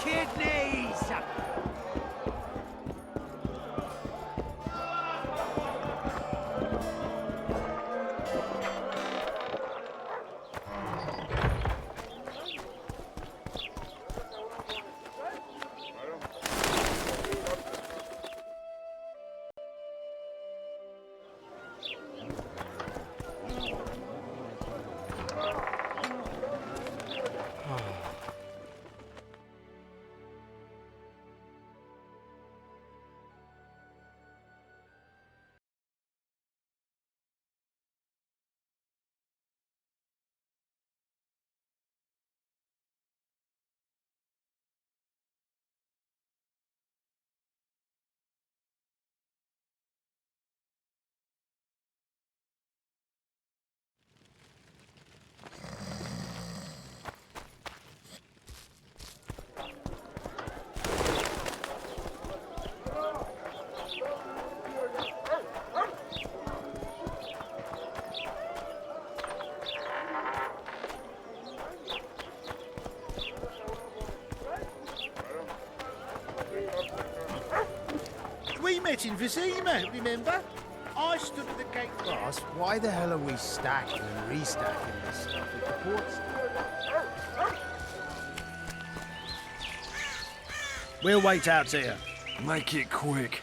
kidneys! We met in Vizima, remember? I stood at the gate and asked, why the hell are we stacking and restacking this stuff at the ports? We'll wait out here. Make it quick.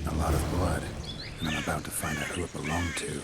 A lot of blood, and I'm about to find out who it belonged to.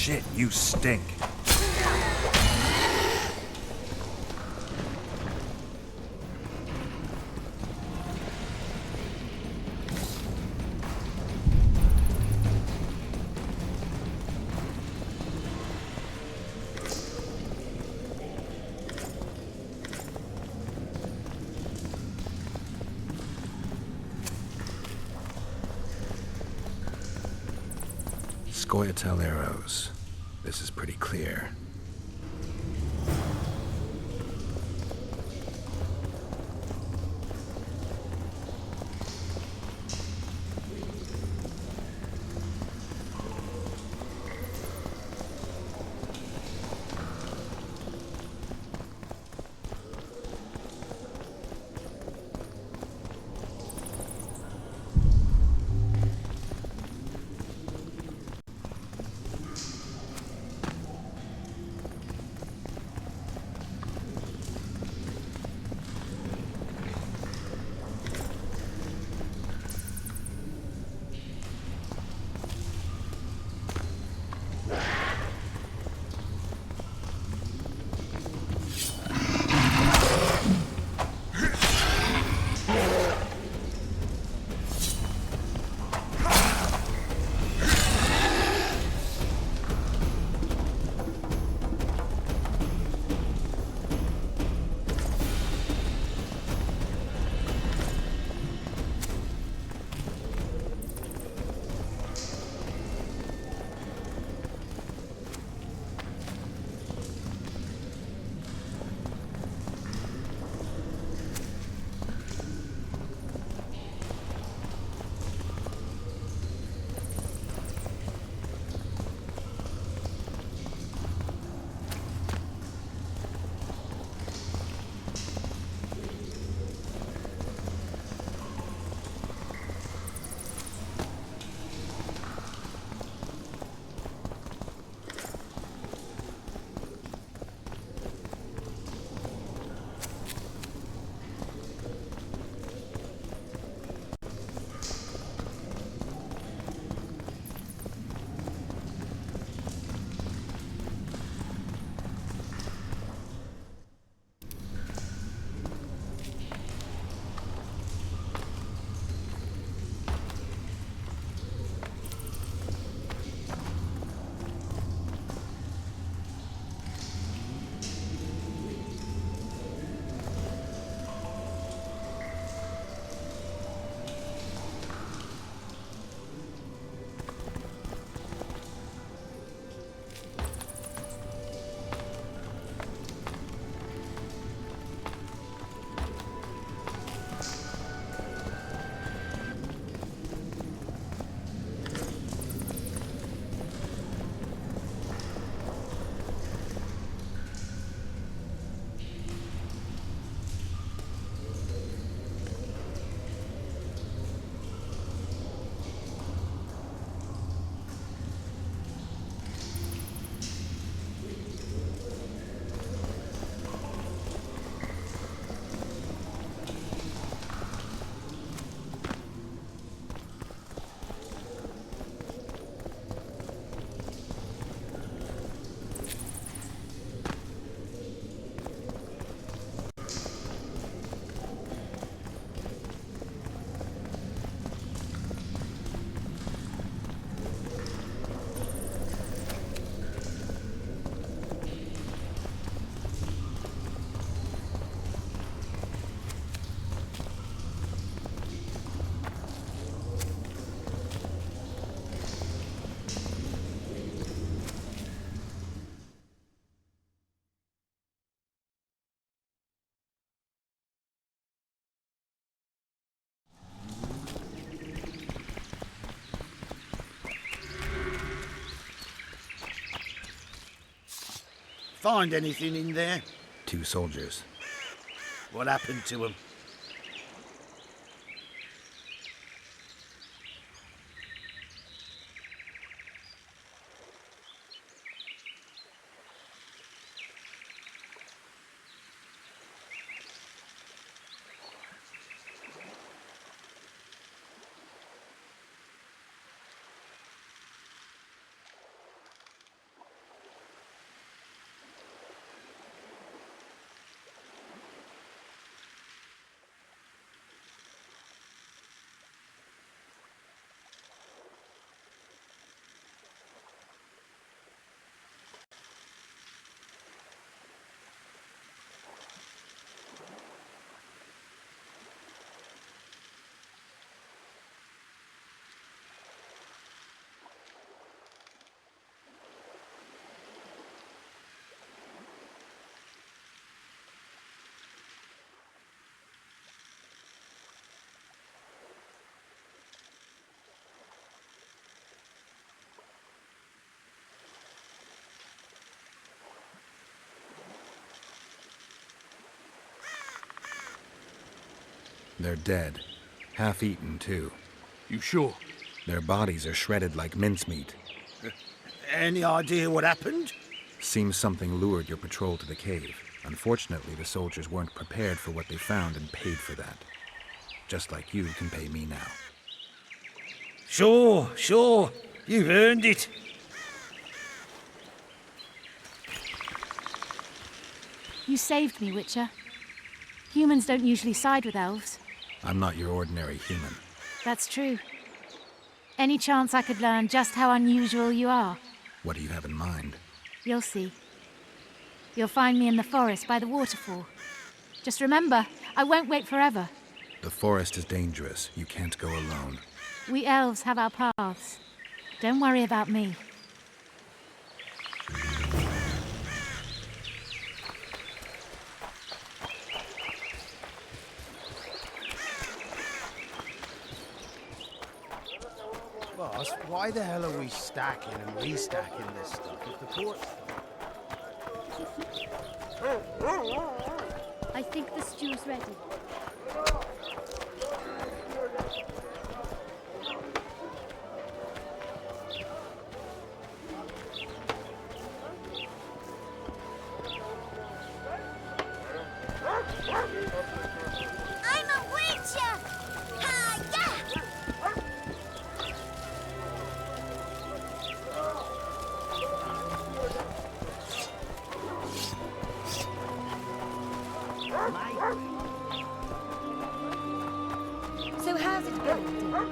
Shit, you stink. Scoia'tael arrows. This is pretty clear. Find anything in there? 2 soldiers. What happened to them? They're dead. Half-eaten, too. You sure? Their bodies are shredded like mincemeat. Any idea what happened? Seems something lured your patrol to the cave. Unfortunately, the soldiers weren't prepared for what they found and paid for that. Just like you can pay me now. Sure, sure. You've earned it. You saved me, Witcher. Humans don't usually side with elves. I'm not your ordinary human. That's true. Any chance I could learn just how unusual you are? What do you have in mind? You'll see. You'll find me in the forest by the waterfall. Just remember, I won't wait forever. The forest is dangerous. You can't go alone. We elves have our paths. Don't worry about me. Boss, why the hell are we stacking and restacking this stuff if the port... I think the stew's ready. I'm a witcher! Ha-ya! So how's it going, dear?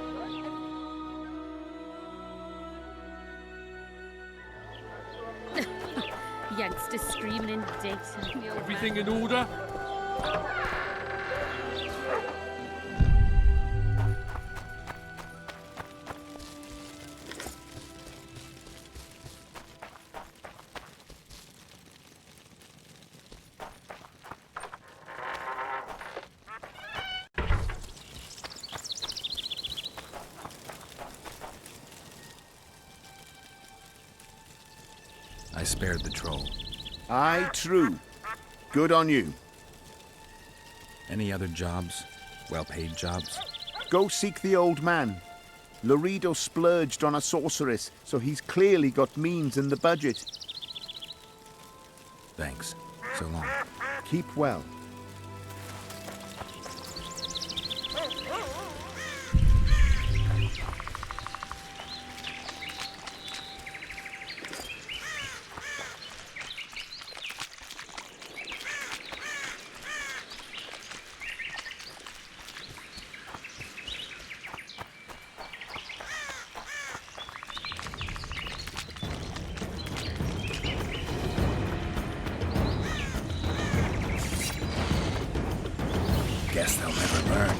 Youngsters screaming in daytime. Everything in order? I spared the troll. Aye, true. Good on you. Any other jobs? Well-paid jobs? Go seek the old man. Laredo splurged on a sorceress, so he's clearly got means in the budget. Thanks. So long. Keep well. Guess they'll never learn.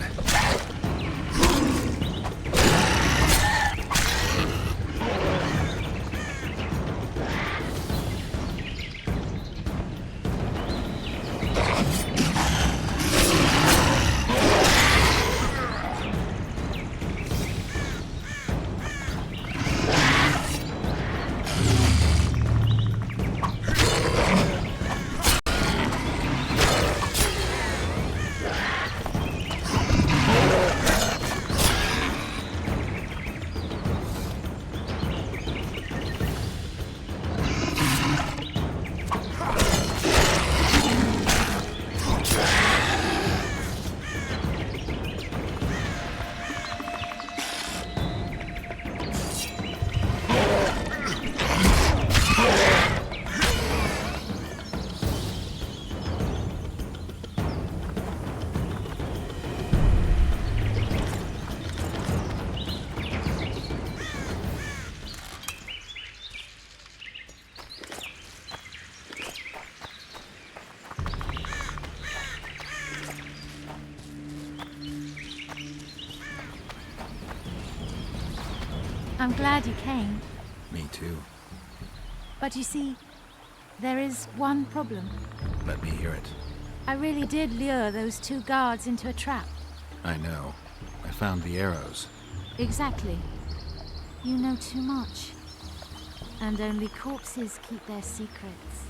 I'm glad you came. Me too. But you see, there is one problem. Let me hear it. I really did lure those two guards into a trap. I know. I found the arrows. Exactly. You know too much. And only corpses keep their secrets.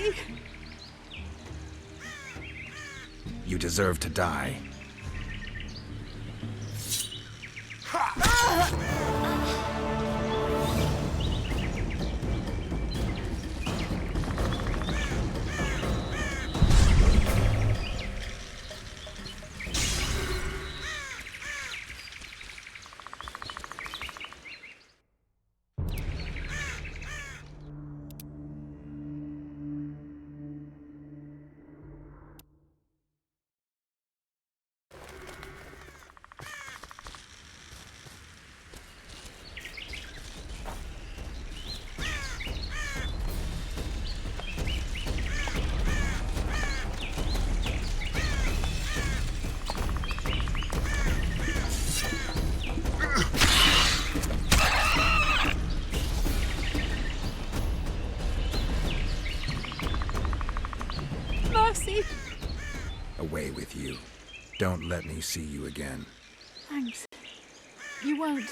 Mercy! You deserve to die. Mercy! Away with you. Don't let me see you again. Thanks. You won't.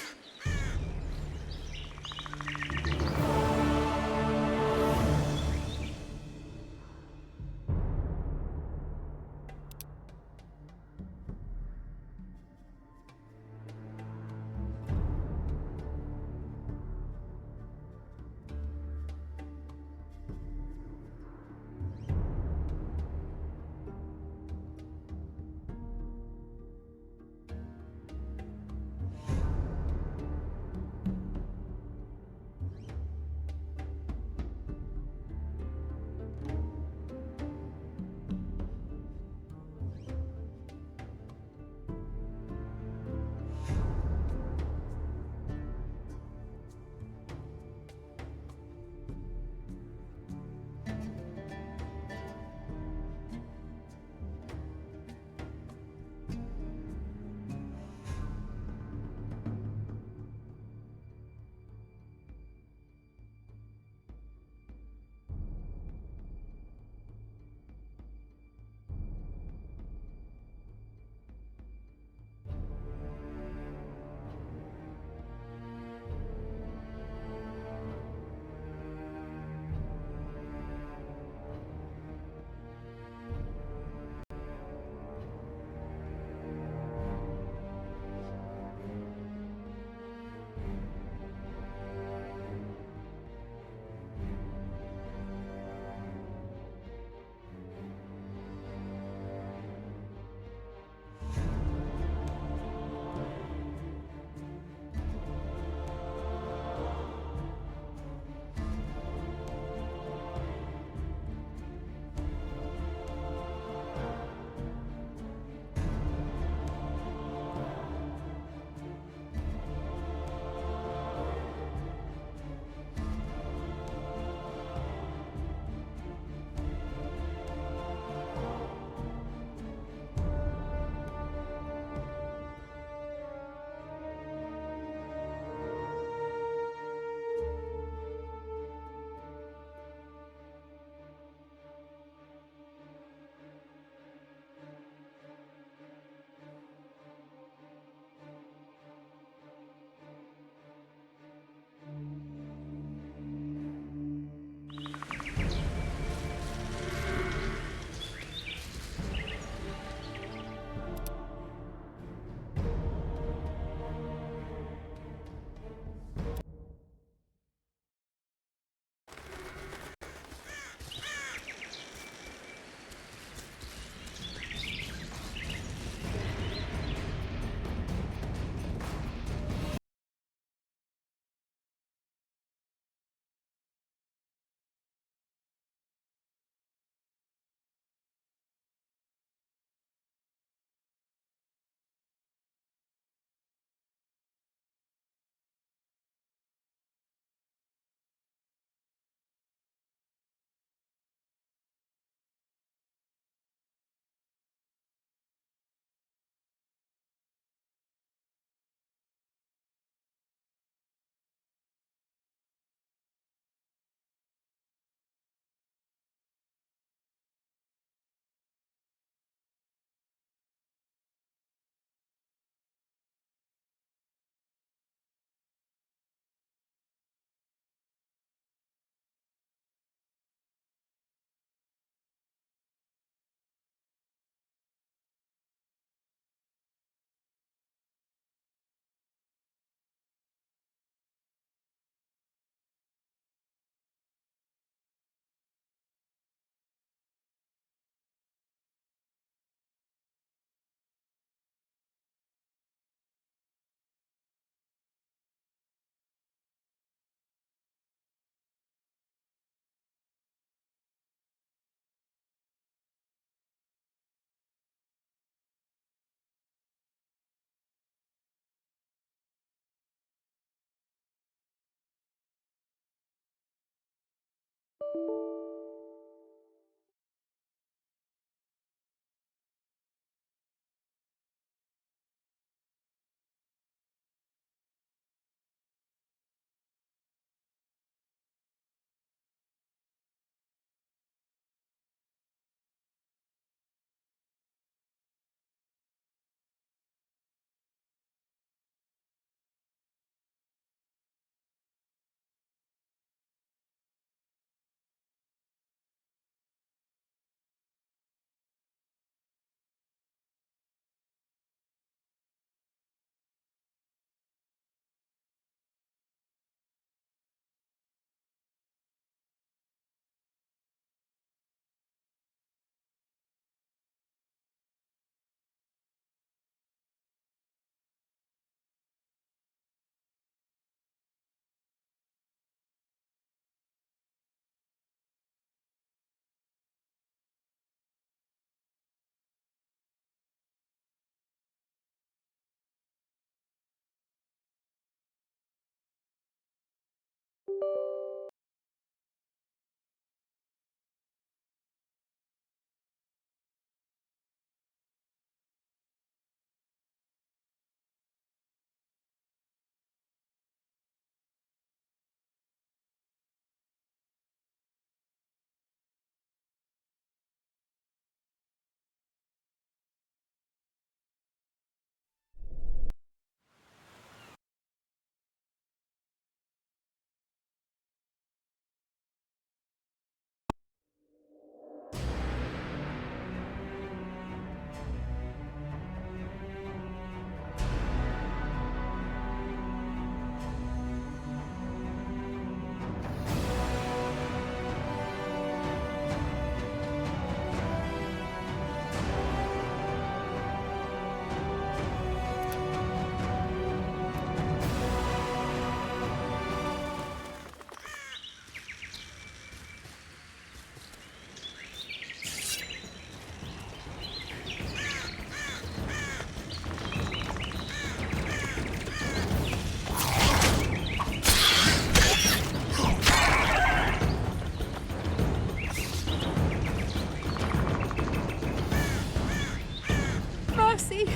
Mercy!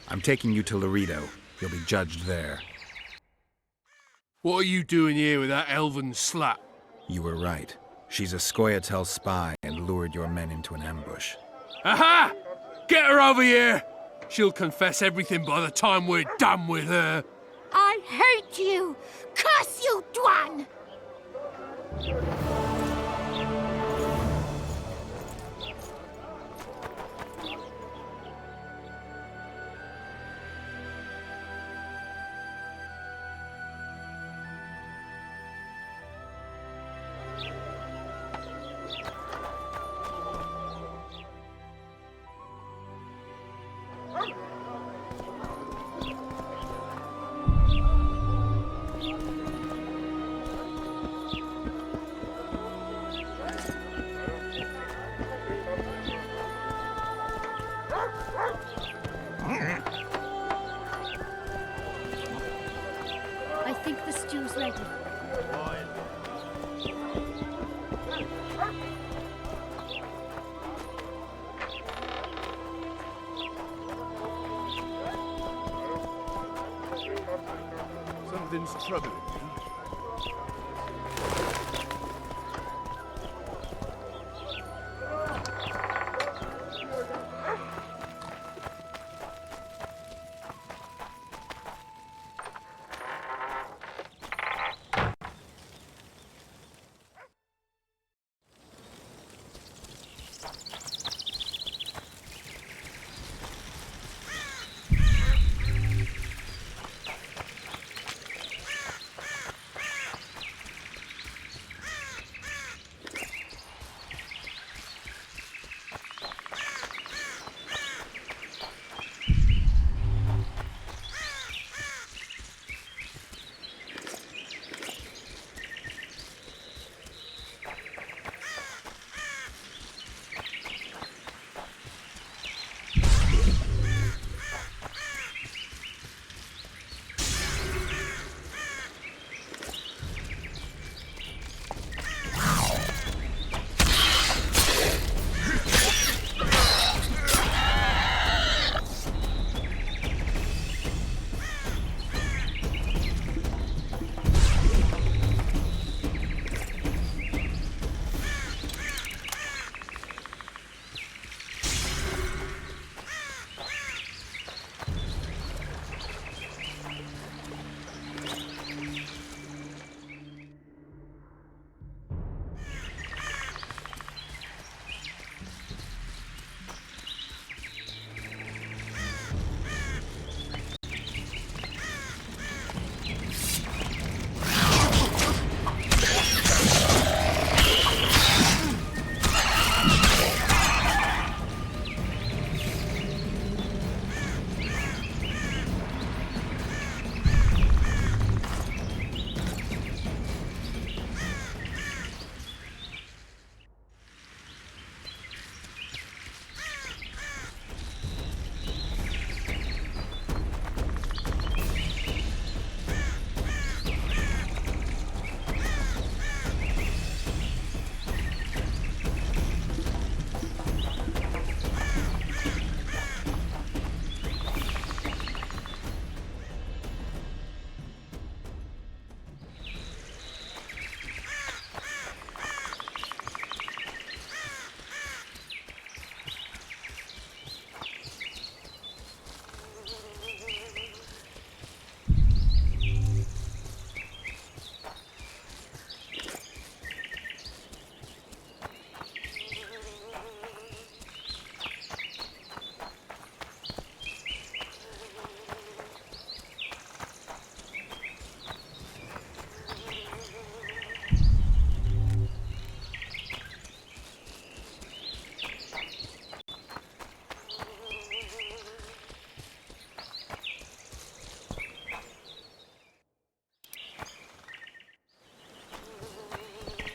I'm taking you to Laredo. You'll be judged there. What are you doing here with that elven slut? You were right. She's a Scoia'tael spy and lured your men into an ambush. Aha! Get her over here! She'll confess everything by the time we're done with her. I hate you! Curse you, Dwan! I think the stew's ready. Something's troubling you.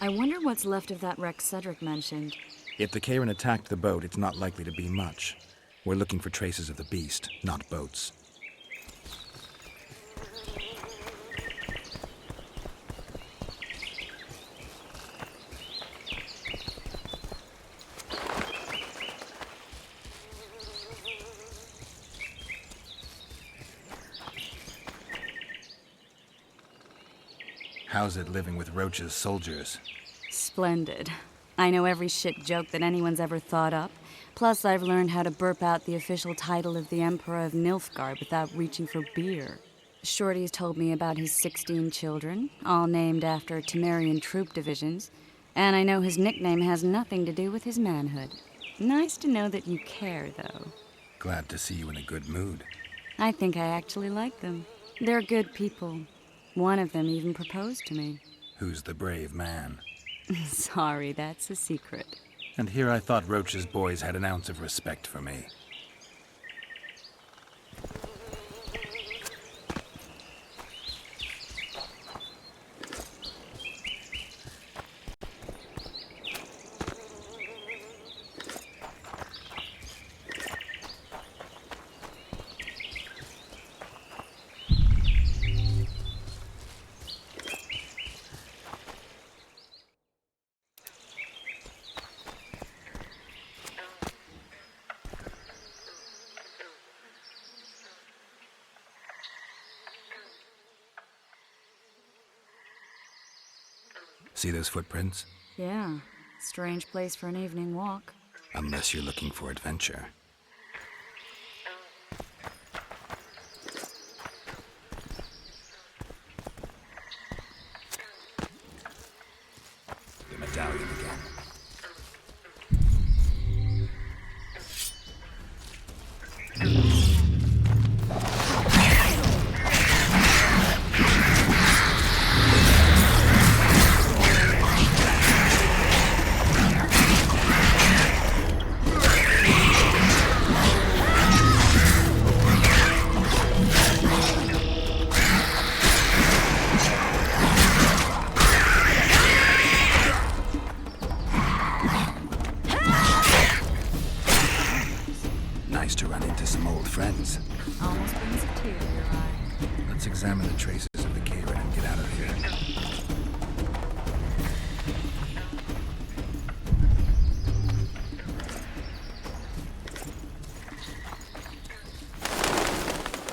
I wonder what's left of that wreck Cedric mentioned. If the Karen attacked the boat, it's not likely to be much. We're looking for traces of the beast, not boats. How's it living with Roach's soldiers? Splendid. I know every shit joke that anyone's ever thought up. Plus, I've learned how to burp out the official title of the Emperor of Nilfgaard without reaching for beer. Shorty's told me about his 16 children, all named after Temerian troop divisions, and I know his nickname has nothing to do with his manhood. Nice to know that you care, though. Glad to see you in a good mood. I think I actually like them. They're good people. One of them even proposed to me. Who's the brave man? Sorry, that's a secret. And here I thought Roach's boys had an ounce of respect for me. See those footprints? Yeah, strange place for an evening walk. Unless you're looking for adventure. The medallion again. Nice to run into some old friends. Almost brings a tear to your eye. Let's examine the traces of the Karen and get out of here.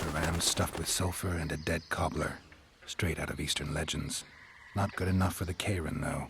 A ram stuffed with sulfur and a dead cobbler. Straight out of Eastern legends. Not good enough for the Karen, though.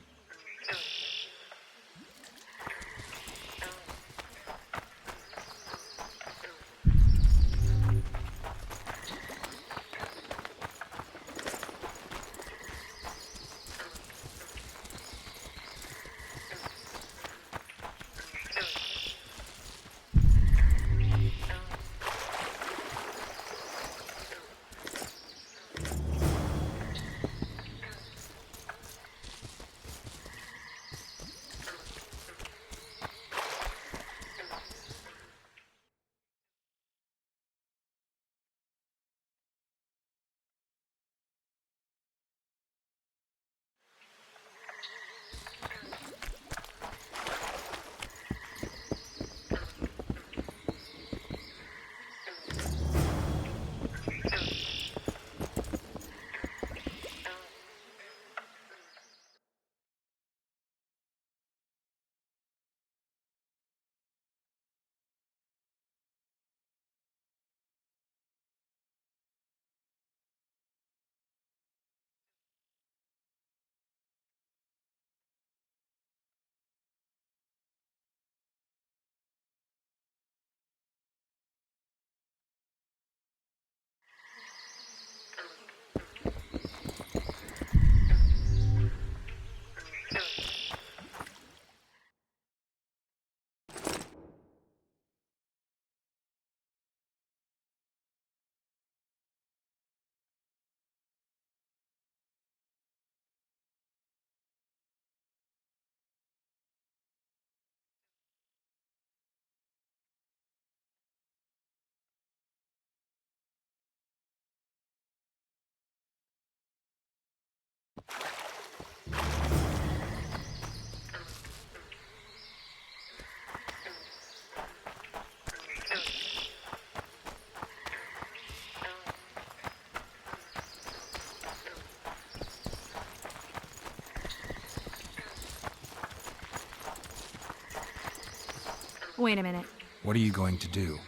Wait a minute. What are you going to do?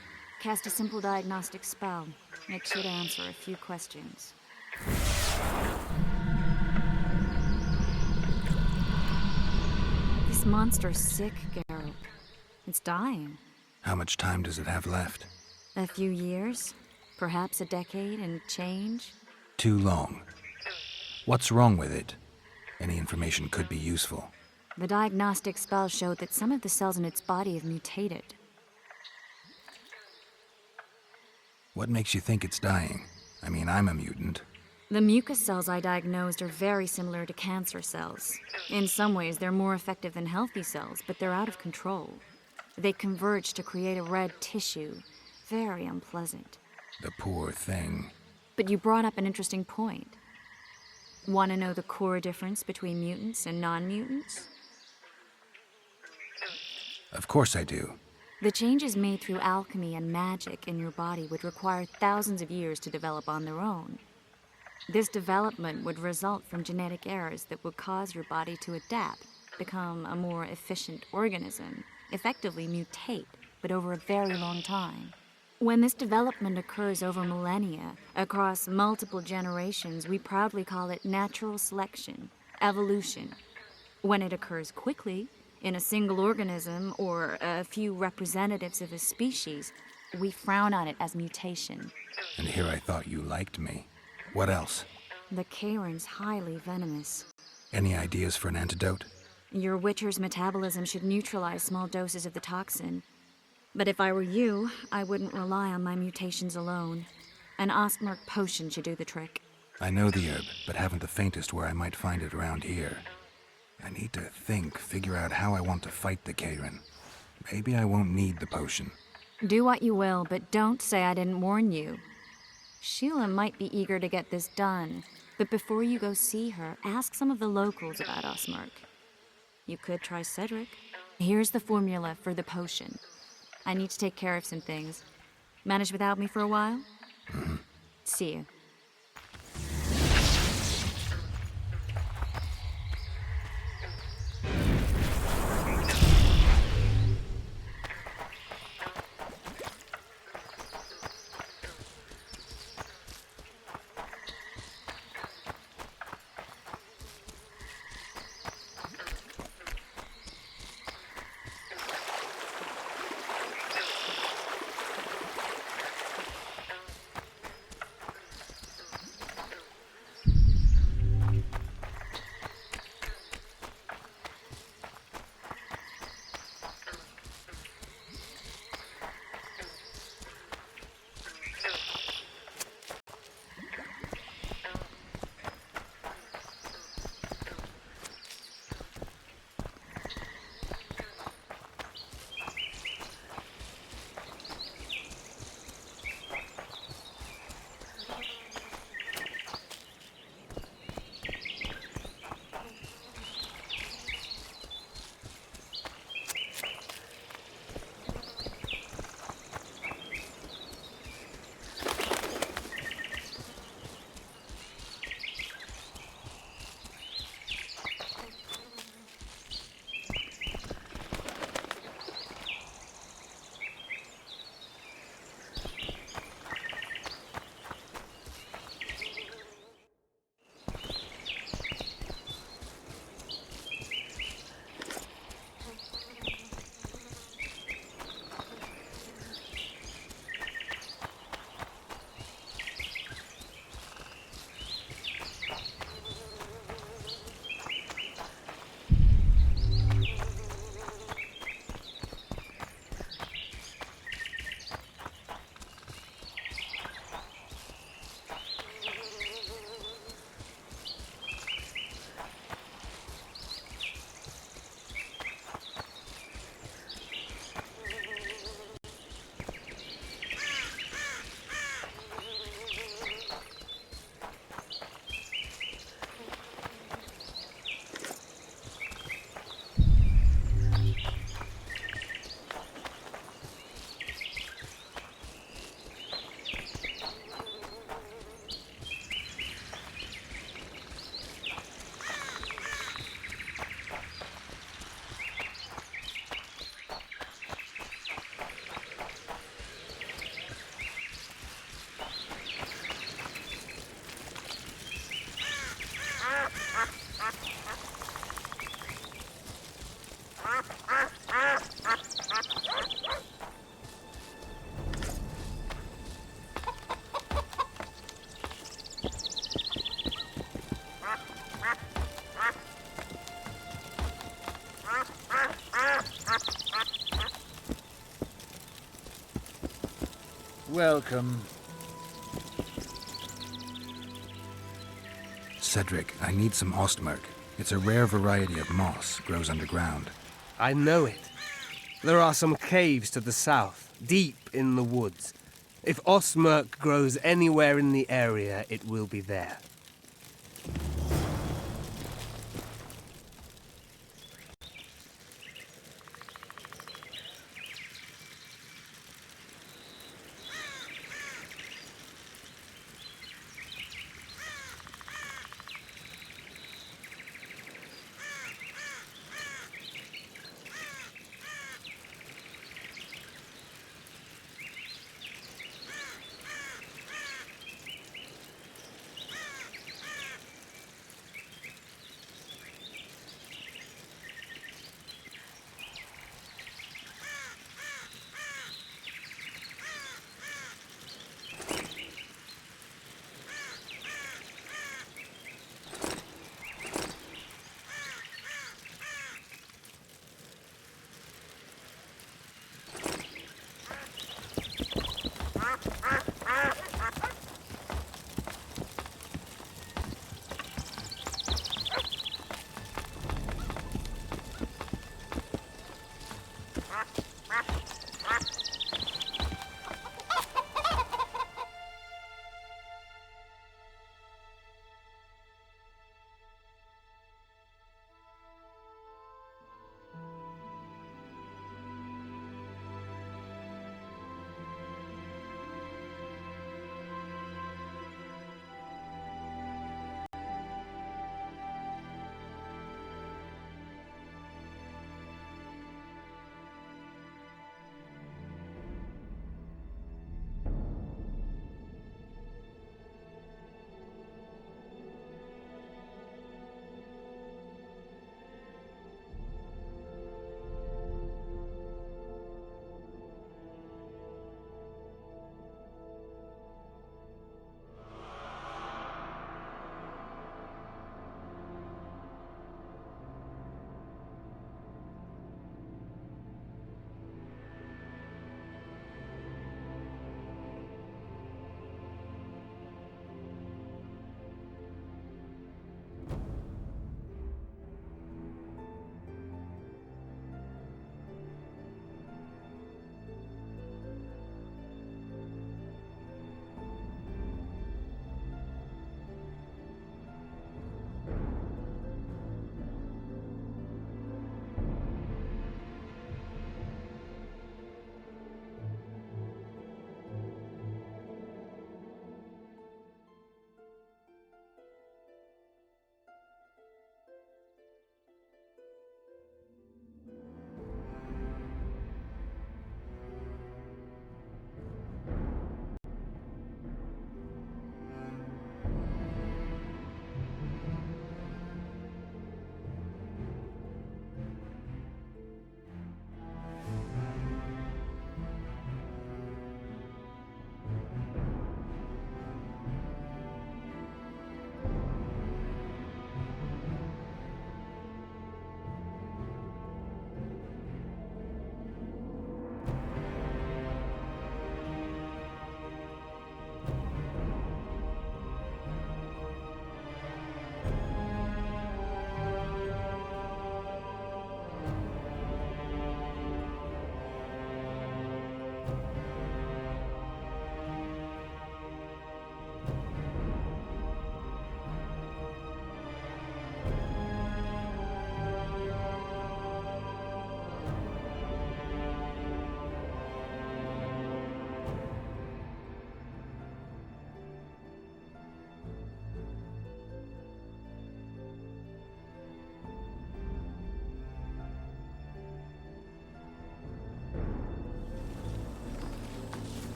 Cast a simple diagnostic spell. It should answer a few questions. This monster's sick, Geralt. It's dying. How much time does it have left? A few years? Perhaps a decade and change? Too long. What's wrong with it? Any information could be useful. The diagnostic spell showed that some of the cells in its body have mutated. What makes you think it's dying? I mean, I'm a mutant. The mucus cells I diagnosed are very similar to cancer cells. In some ways, they're more effective than healthy cells, but they're out of control. They converge to create a red tissue. Very unpleasant. The poor thing. But you brought up an interesting point. Want to know the core difference between mutants and non-mutants? Of course I do. The changes made through alchemy and magic in your body would require thousands of years to develop on their own. This development would result from genetic errors that would cause your body to adapt, become a more efficient organism, effectively mutate, but over a very long time. When this development occurs over millennia, across multiple generations, we proudly call it natural selection, evolution. When it occurs quickly, in a single organism or a few representatives of a species, we frown on it as mutation. And here I thought you liked me. What else? The Kharon's highly venomous. Any ideas for an antidote? Your Witcher's metabolism should neutralize small doses of the toxin. But if I were you, I wouldn't rely on my mutations alone. An Osmerk potion should do the trick. I know the herb, but haven't the faintest where I might find it around here. I need to figure out how I want to fight the Kharon. Maybe I won't need the potion. Do what you will, but don't say I didn't warn you. Sheila might be eager to get this done, but before you go see her, ask some of the locals about Osmerk. You could try Cedric. Here's the formula for the potion. I need to take care of some things. Manage without me for a while? Mm-hmm. See you. Welcome. Cedric, I need some ostmerk. It's a rare variety of moss, grows underground. I know it. There are some caves to the south, deep in the woods. If ostmerk grows anywhere in the area, it will be there.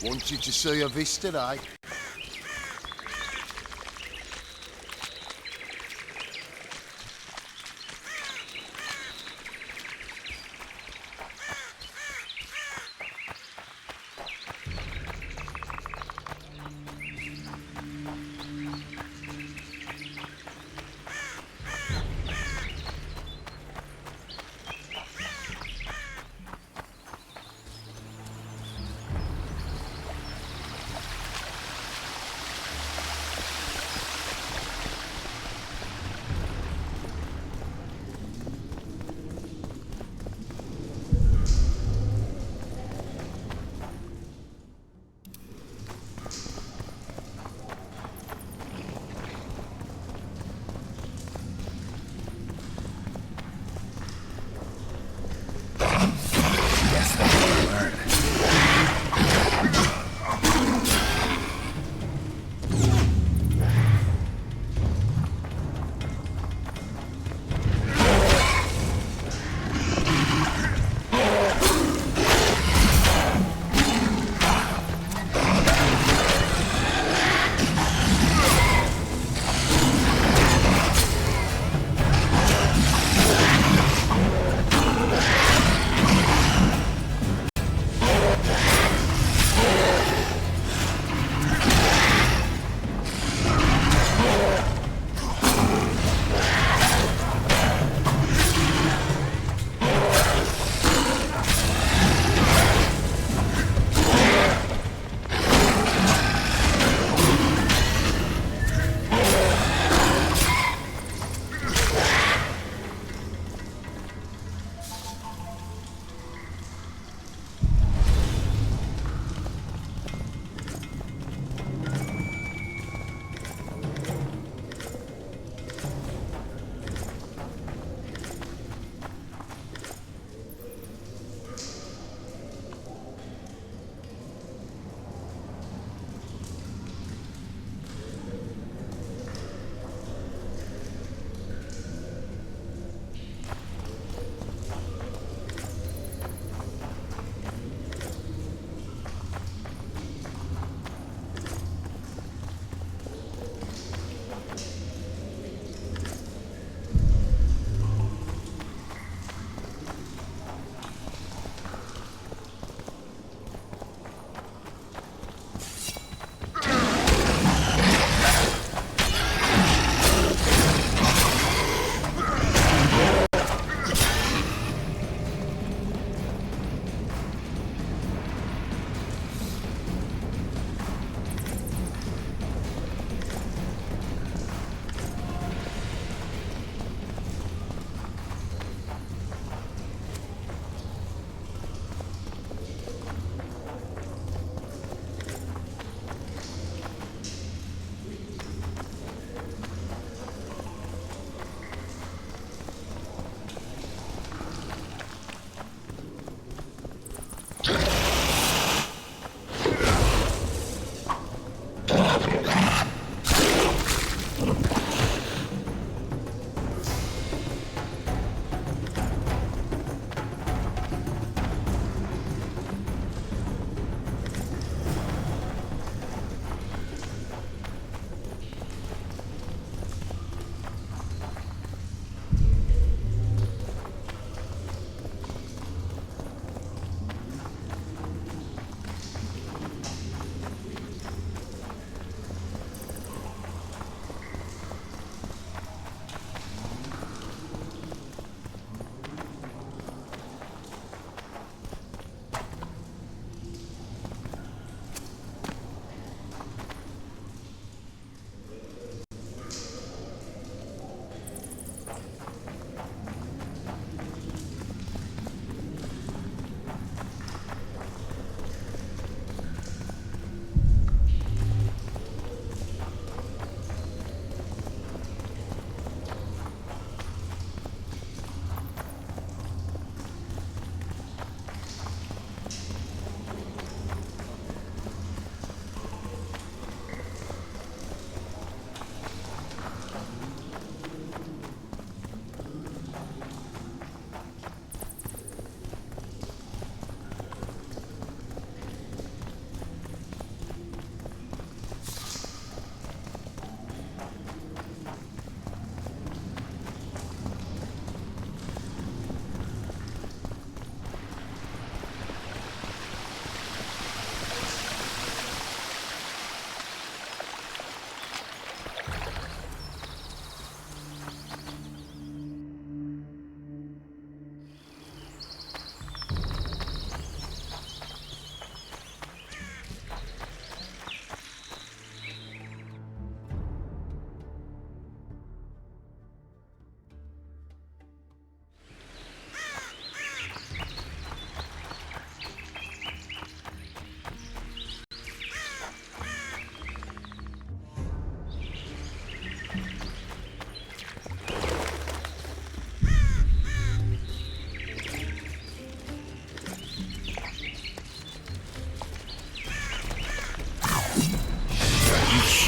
Wanted to see a vista, eh?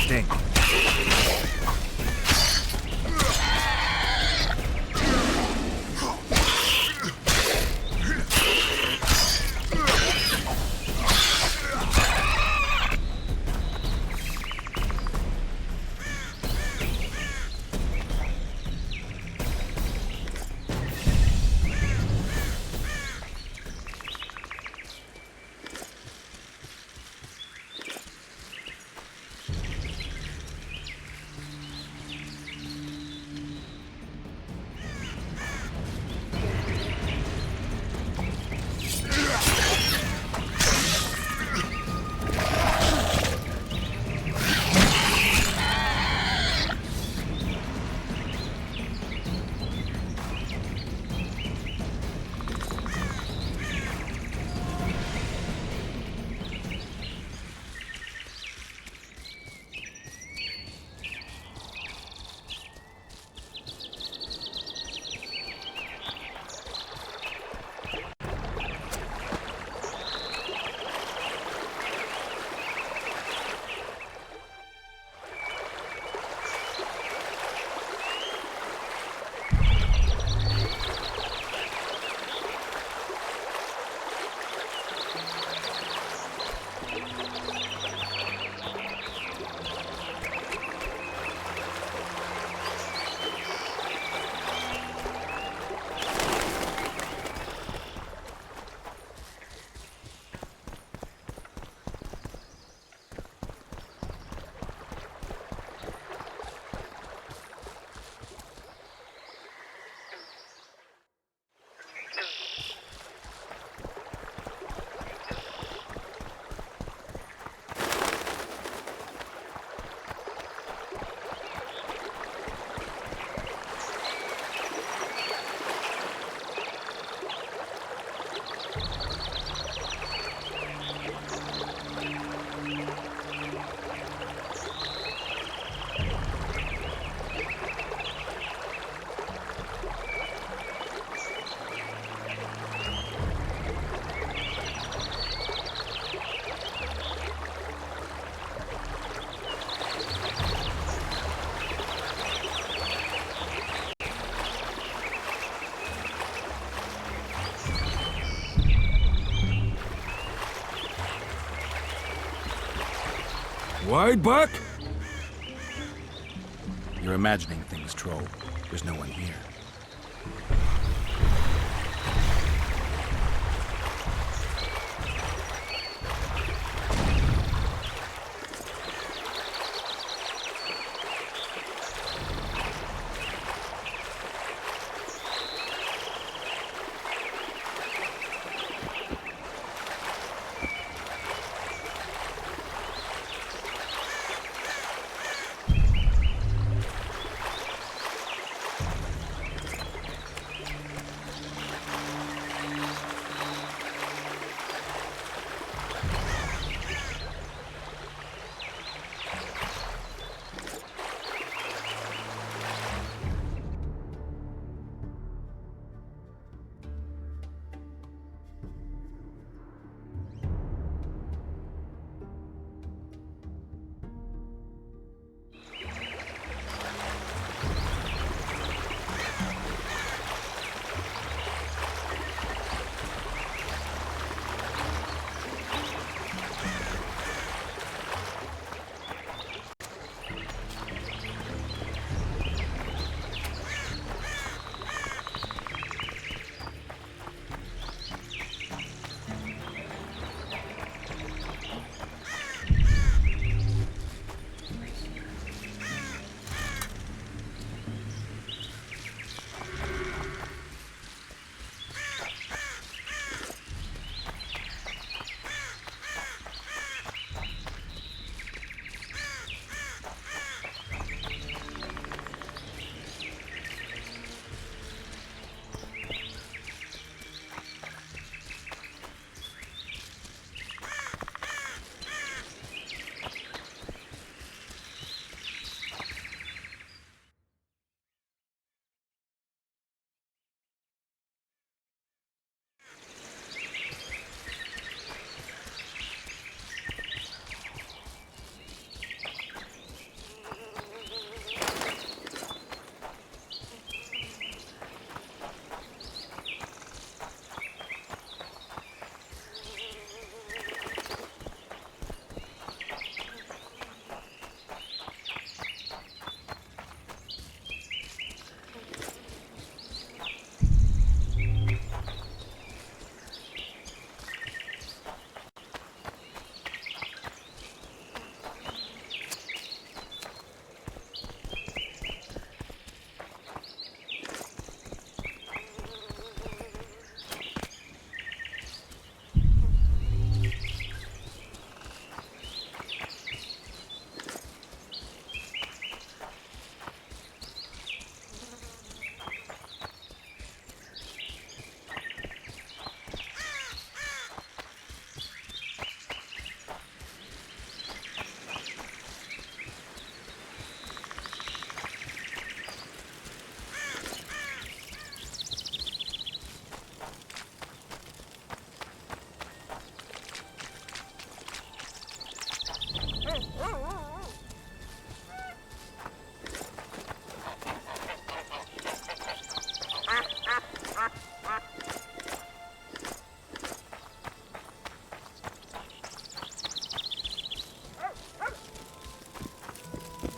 sting. Wide buck? You're imagining things, troll. There's no one here.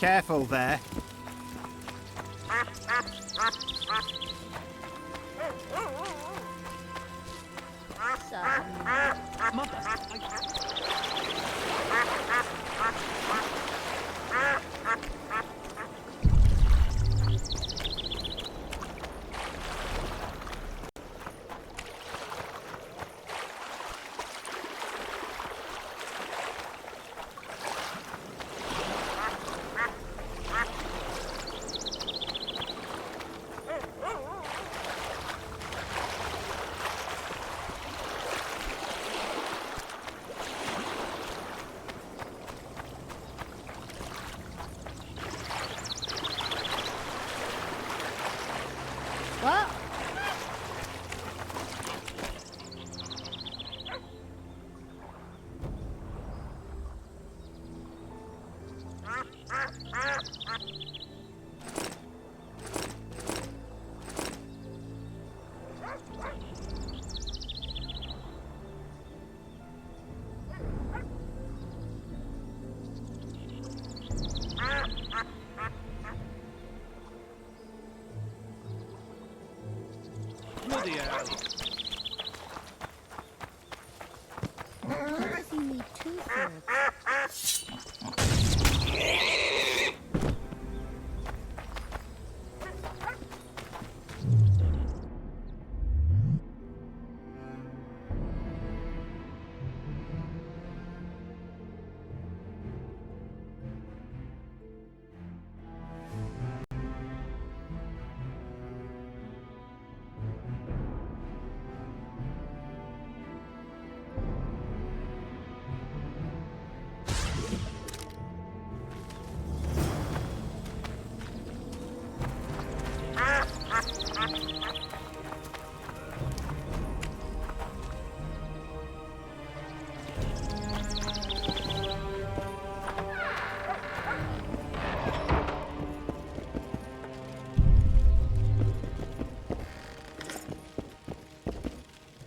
Careful there. What? Bloody hell. Why does he need two swords?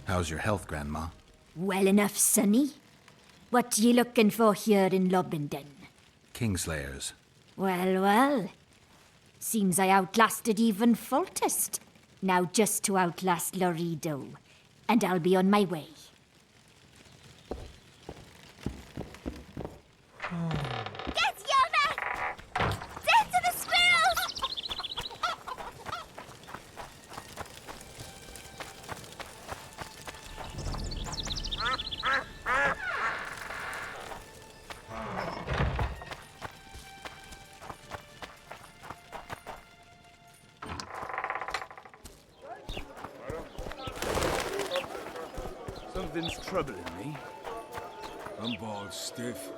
How's your health, Grandma? Well enough, sonny. What ye looking for here in Lobenden? Kingslayers. Well, well. Seems I outlasted even Foltest. Now just to outlast Laredo. And I'll be on my way. Get Yoma! Death to the squirrels! Something's troubling me. I'm bald stiff.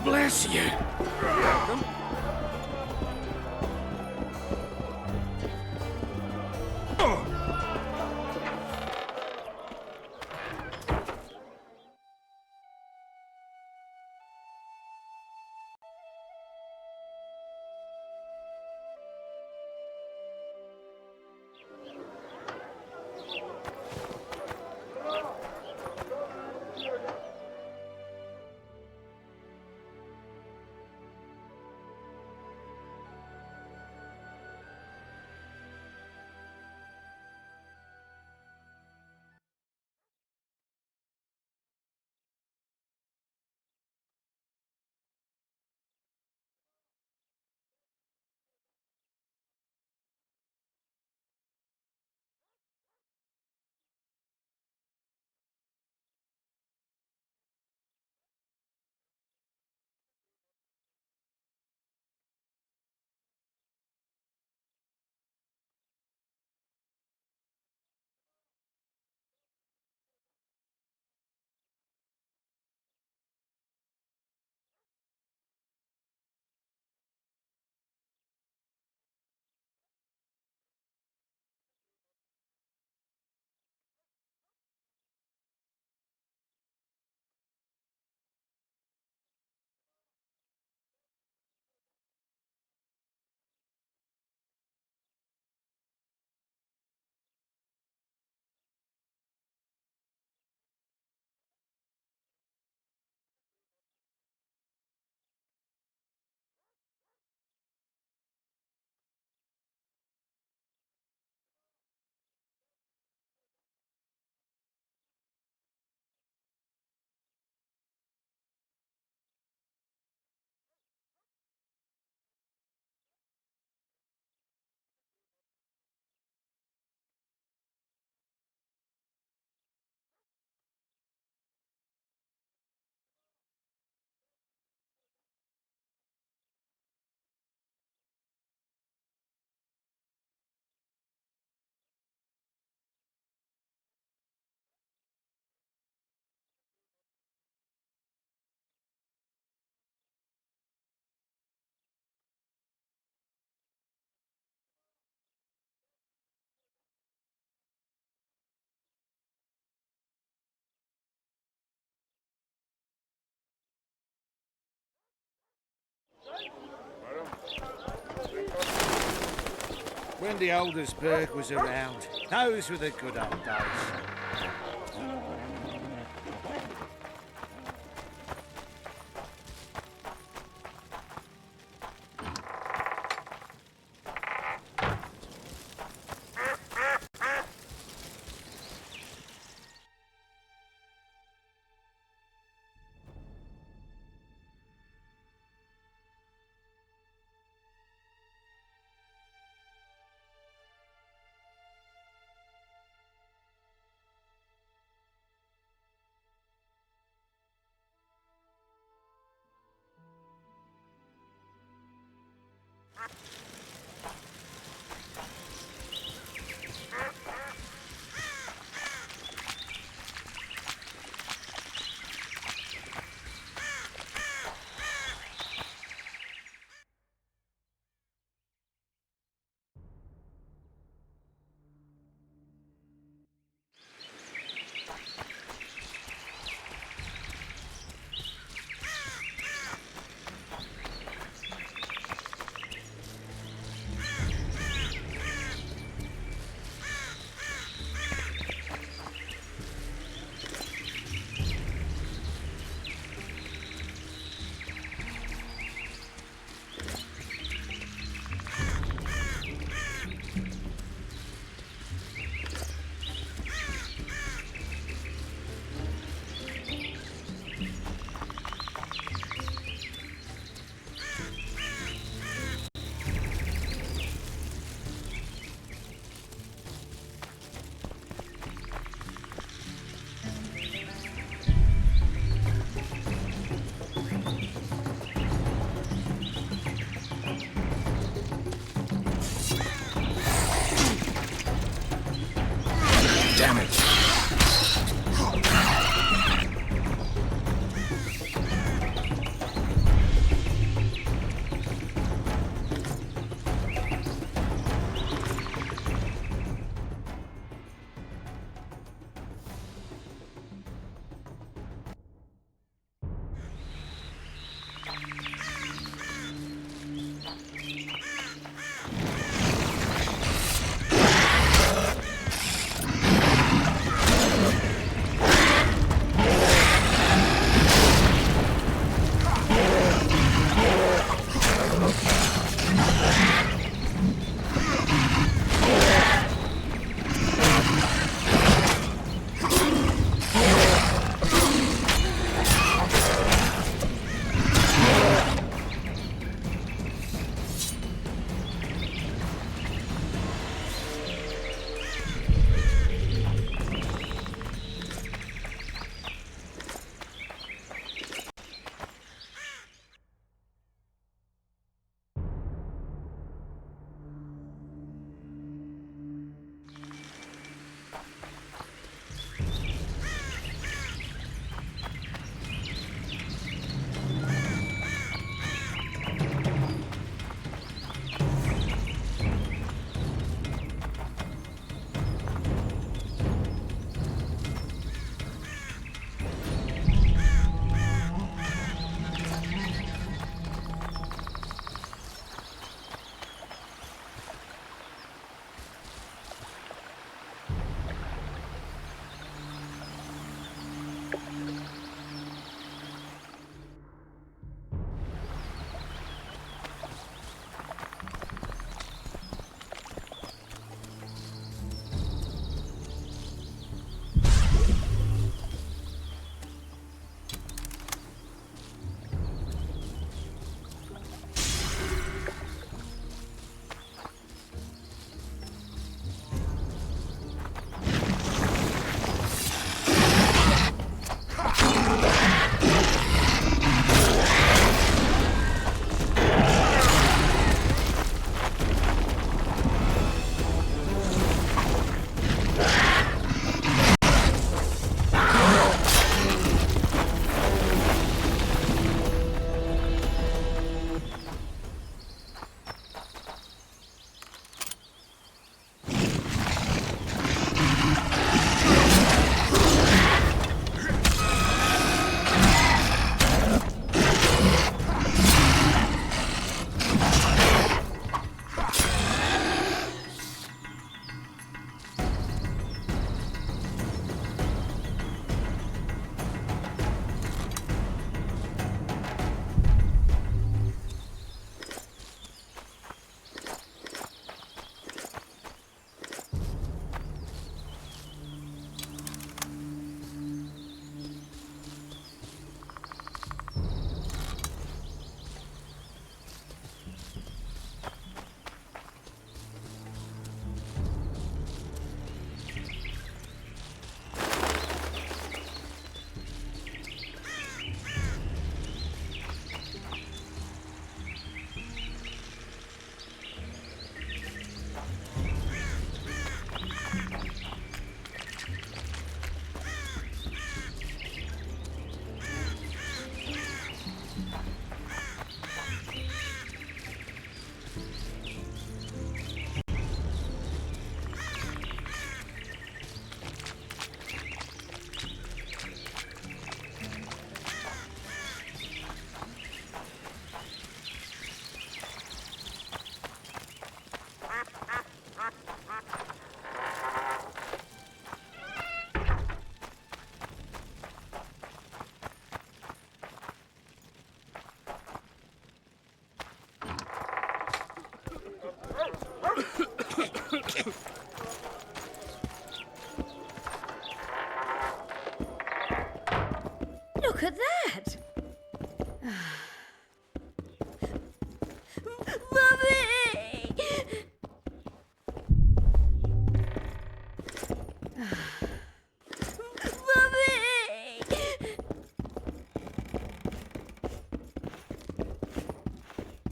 Bless you. Welcome. When the oldest Burke was around, those were the good old days. Look at that! Mummy!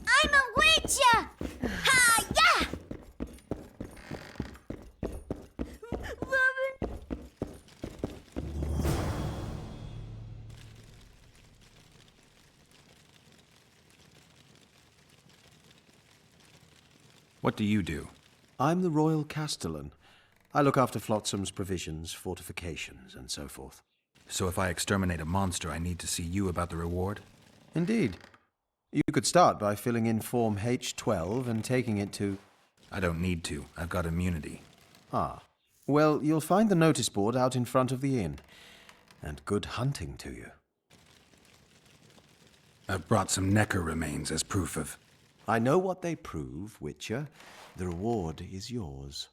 I'm a witcher! Ha, yeah! What do you do? I'm the royal castellan. I look after Flotsam's provisions, fortifications, and so forth. So if I exterminate a monster, I need to see you about the reward? Indeed. You could start by filling in Form H12 and taking it to... I don't need to. I've got immunity. Ah. Well, you'll find the notice board out in front of the inn. And good hunting to you. I've brought some Necker remains as proof of... I know what they prove, Witcher. The reward is yours.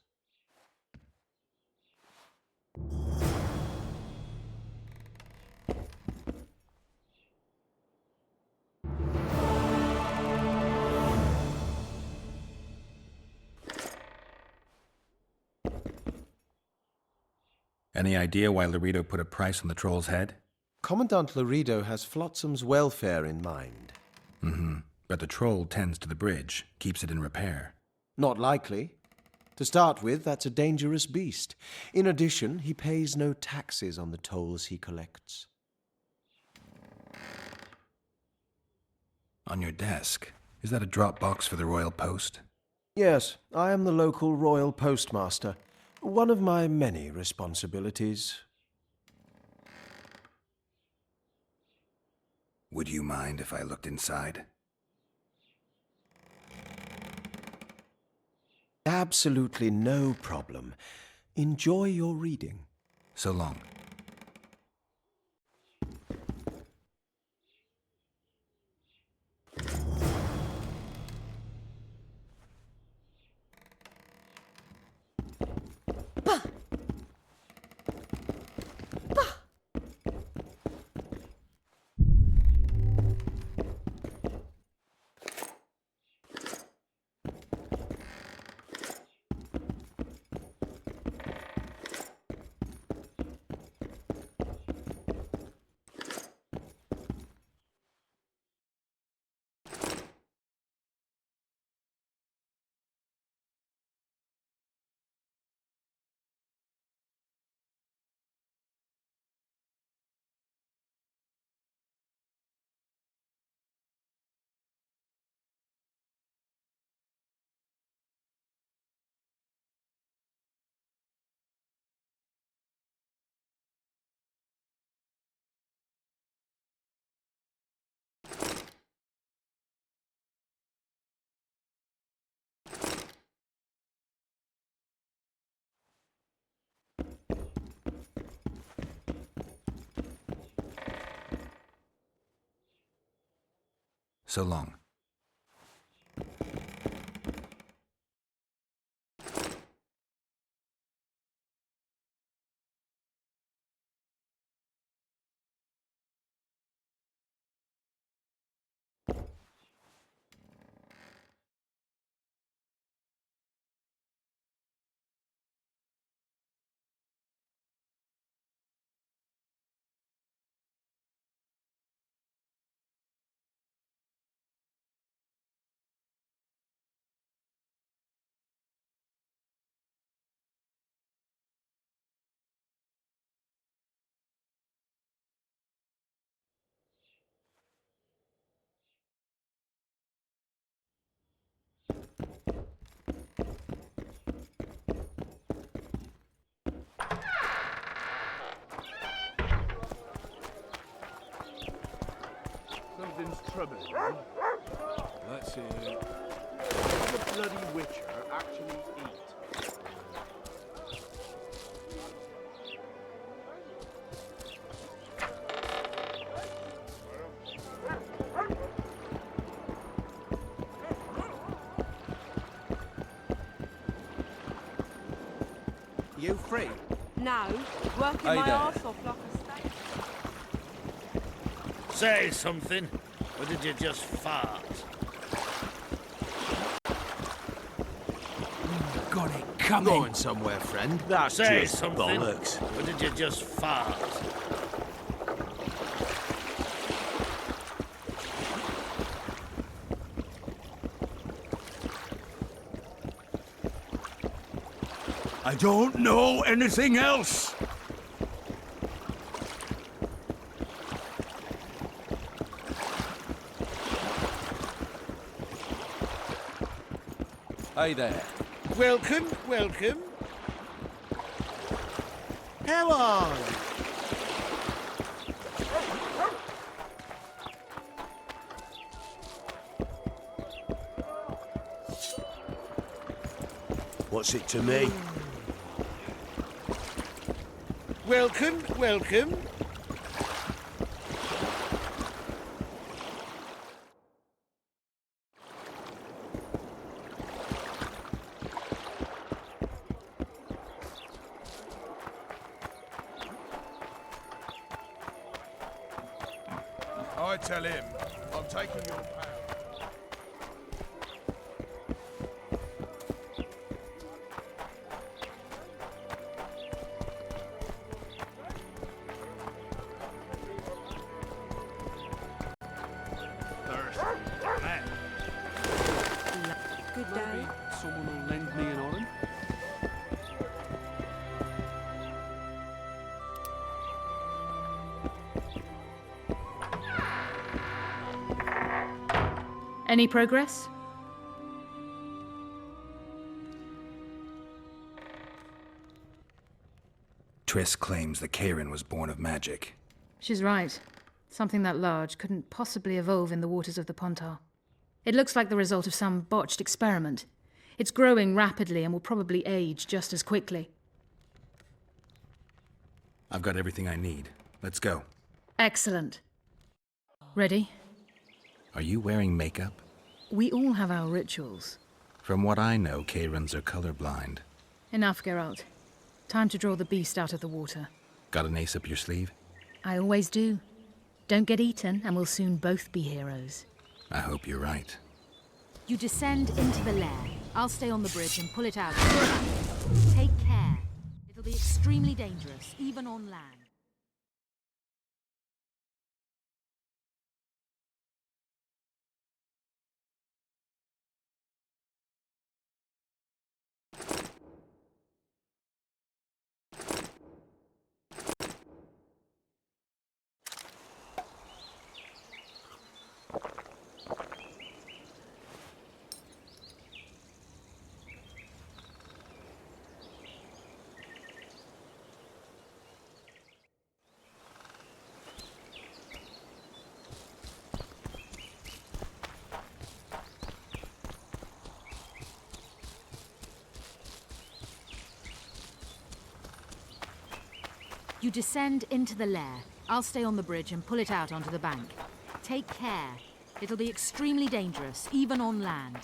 Any idea why Laredo put a price on the troll's head? Commandant Laredo has Flotsam's welfare in mind. Mm-hmm. But the troll tends to the bridge, keeps it in repair. Not likely. To start with, that's a dangerous beast. In addition, he pays no taxes on the tolls he collects. On your desk, is that a drop box for the royal post? Yes, I am the local royal postmaster. One of my many responsibilities. Would you mind if I looked inside? Absolutely no problem. Enjoy your reading. So long. So long. Something's troubling you. Let's see. What does the bloody Witcher actually eat? You free? No, working Hey my there. arse off like a steak. Say something, or did you just fart? Got it coming. Going somewhere, friend. That's Say just something, bollocks. or did you just fart? I don't know anything else. Hey there. Welcome, welcome. How are you? What's it to me? Welcome, welcome. I tell him, I'm taking your pound. Good day. Someone will lend me an orange. Any progress? Triss claims the Karen was born of magic. She's right. Something that large couldn't possibly evolve in the waters of the Pontar. It looks like the result of some botched experiment. It's growing rapidly and will probably age just as quickly. I've got everything I need. Let's go. Excellent. Ready? Are you wearing makeup? We all have our rituals. From what I know, Karens are colorblind. Enough, Geralt. Time to draw the beast out of the water. Got an ace up your sleeve? I always do. Don't get eaten, and we'll soon both be heroes. I hope you're right. You descend into the lair. I'll stay on the bridge and pull it out. Take care. It'll be extremely dangerous, even on land. You descend into the lair. I'll stay on the bridge and pull it out onto the bank. Take care. It'll be extremely dangerous, even on land.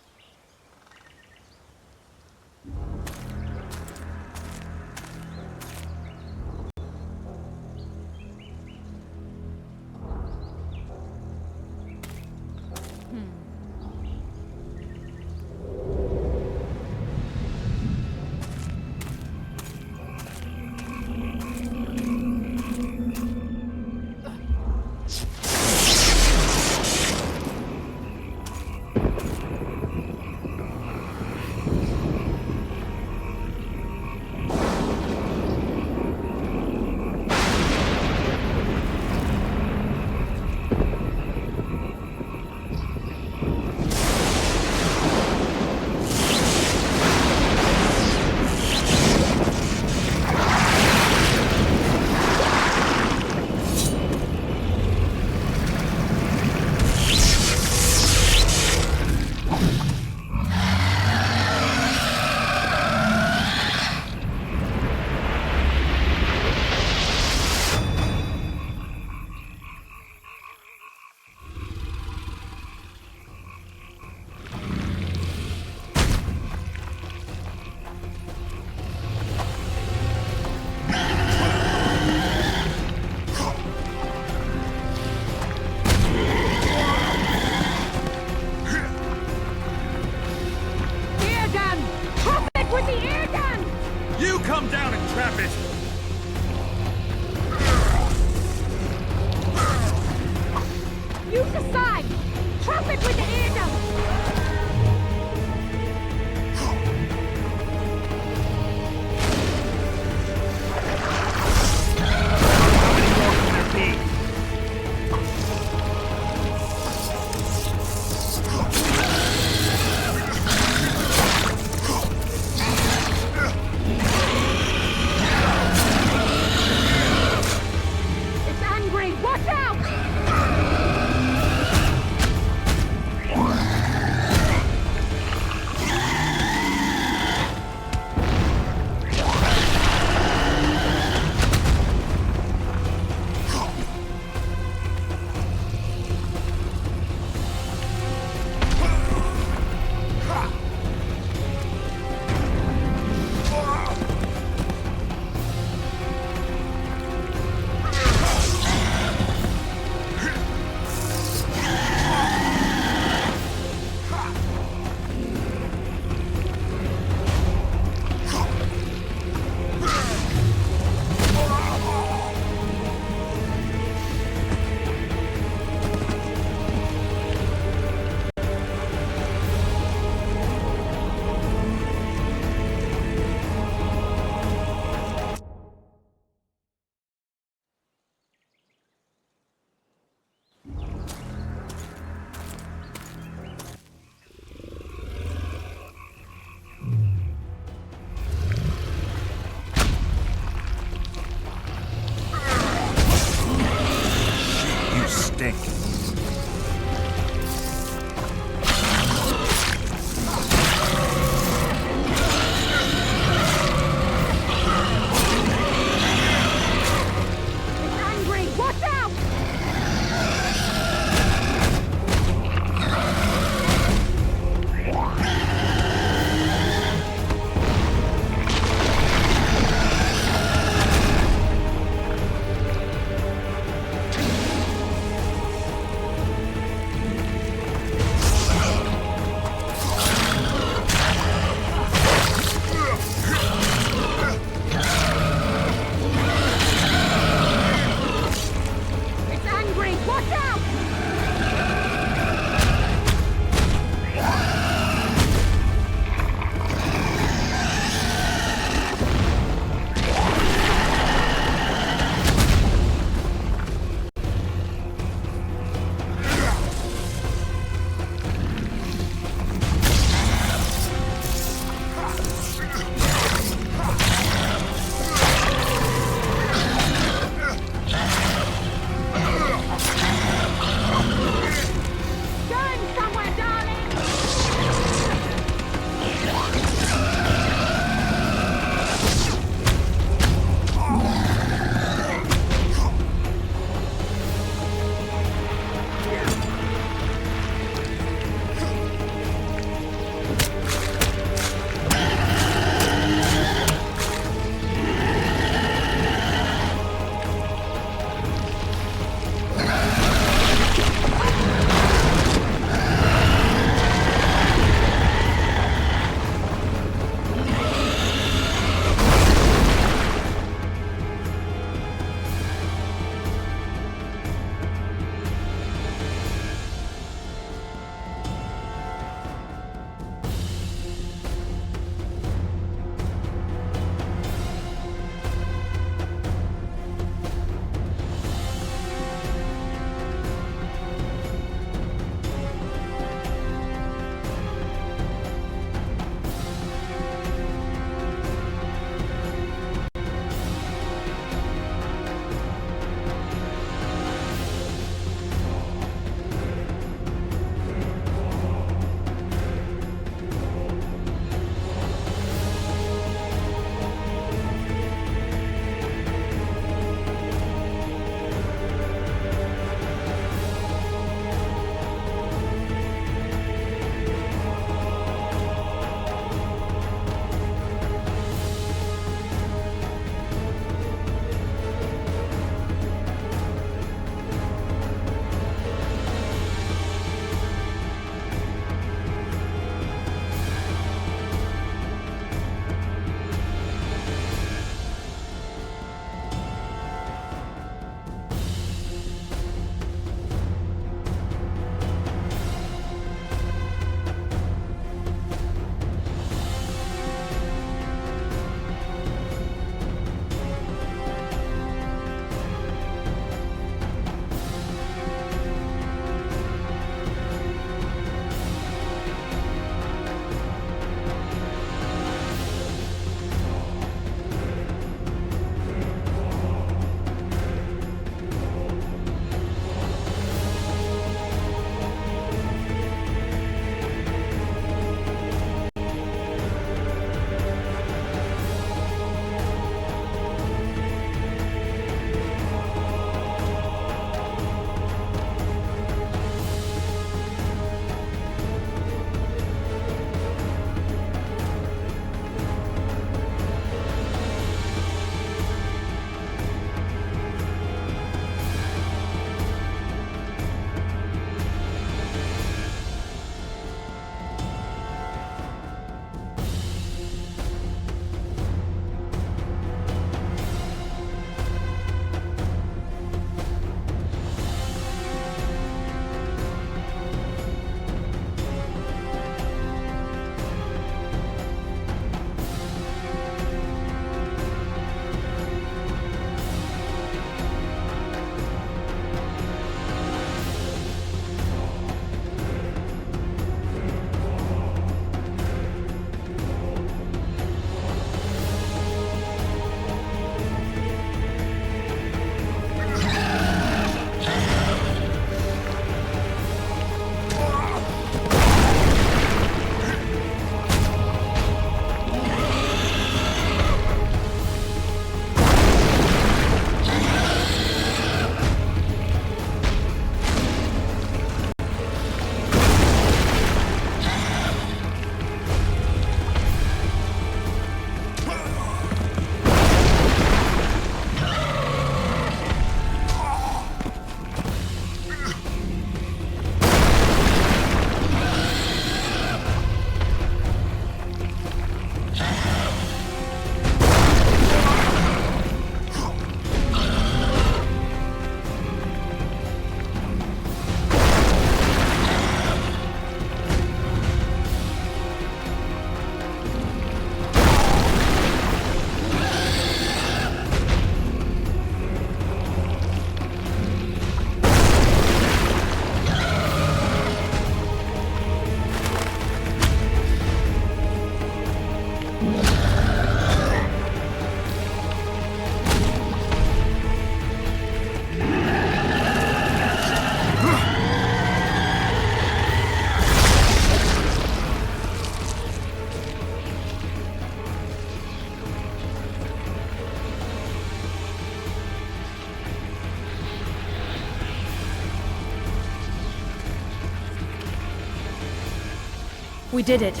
We did it.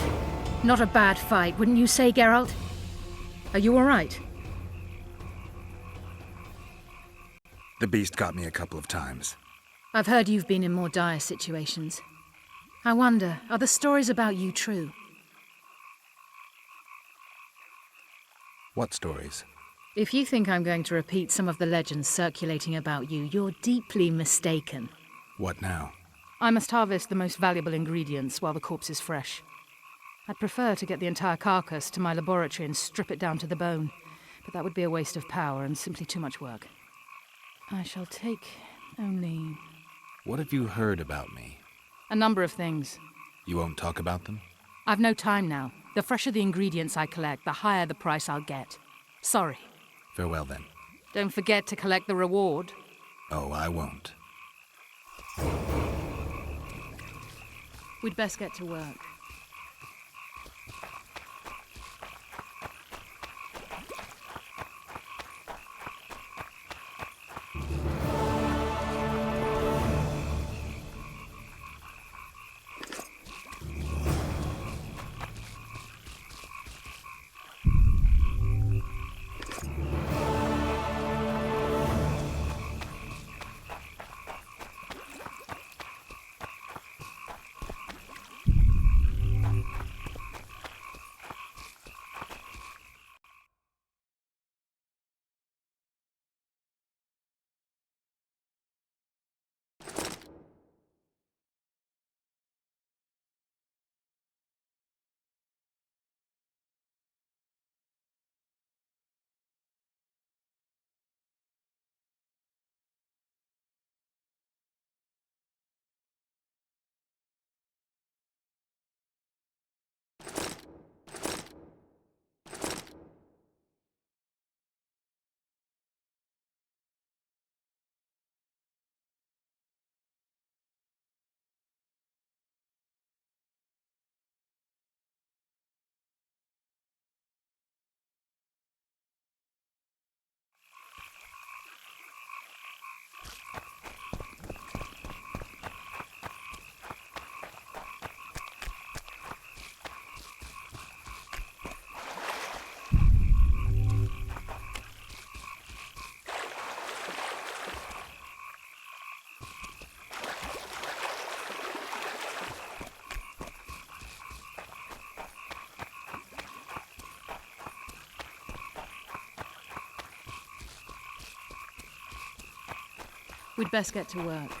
Not a bad fight, wouldn't you say, Geralt? Are you all right? The beast got me a couple of times. I've heard you've been in more dire situations. I wonder, are the stories about you true? What stories? If you think I'm going to repeat some of the legends circulating about you, you're deeply mistaken. What now? I must harvest the most valuable ingredients while the corpse is fresh. I'd prefer to get the entire carcass to my laboratory and strip it down to the bone, but that would be a waste of power and simply too much work. I shall take only... What have you heard about me? a number of things. You won't talk about them? I've no time now. The fresher the ingredients I collect, the higher the price I'll get. Sorry. Farewell then. Don't forget to collect the reward. Oh, I won't. We'd best get to work. We'd best get to work.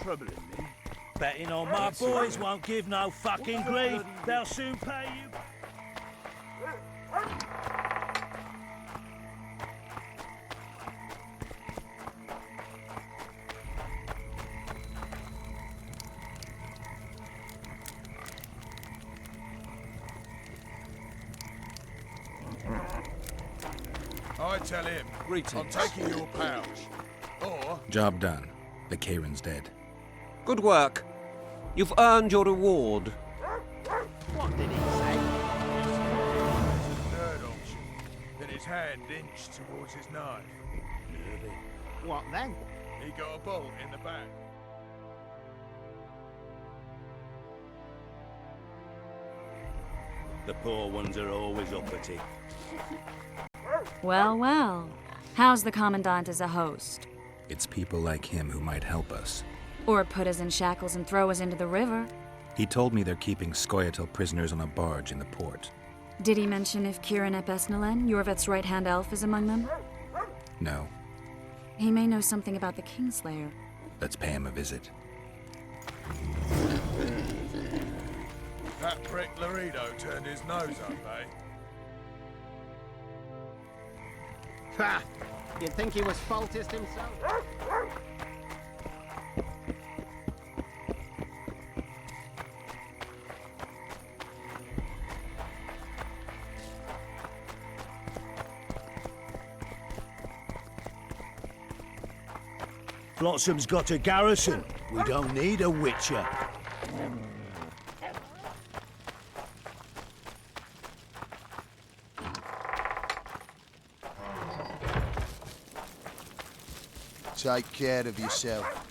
problem, then? Betting on my boys won't give no fucking grief. They'll soon pay you. I tell him. I'm taking your pouch. Or... Job done. The Kieran's dead. Good work. You've earned your reward. What did he say? Nerd option. Then his hand inched towards his knife. What then? He got a bolt in the back. The poor ones are always uppity. Well, well. How's the Commandant as a host? It's people like him who might help us. Or put us in shackles and throw us into the river. He told me they're keeping Scoia'tael prisoners on a barge in the port. Did he mention if Kieran ep Esnalen, Yorvet's right-hand elf, is among them? No. He may know something about the Kingslayer. Let's pay him a visit. That prick Laredo turned his nose up, eh? Ha! You'd think he was faultist himself. Flotsam's got a garrison. We don't need a witcher. Take care of yourself.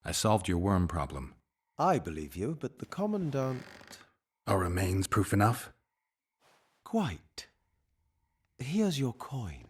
I solved your worm problem. I believe you, but the Commandant... Are remains proof enough? Quite. Here's your coin.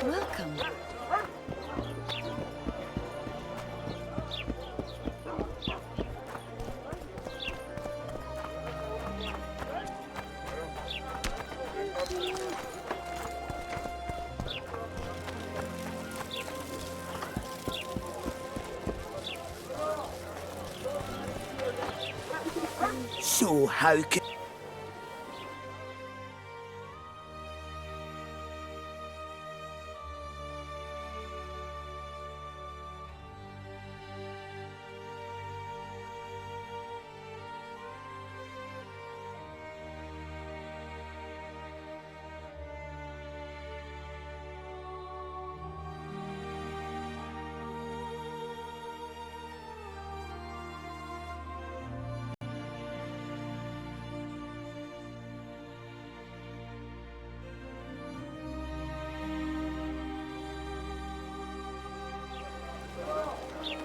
Welcome. So how can...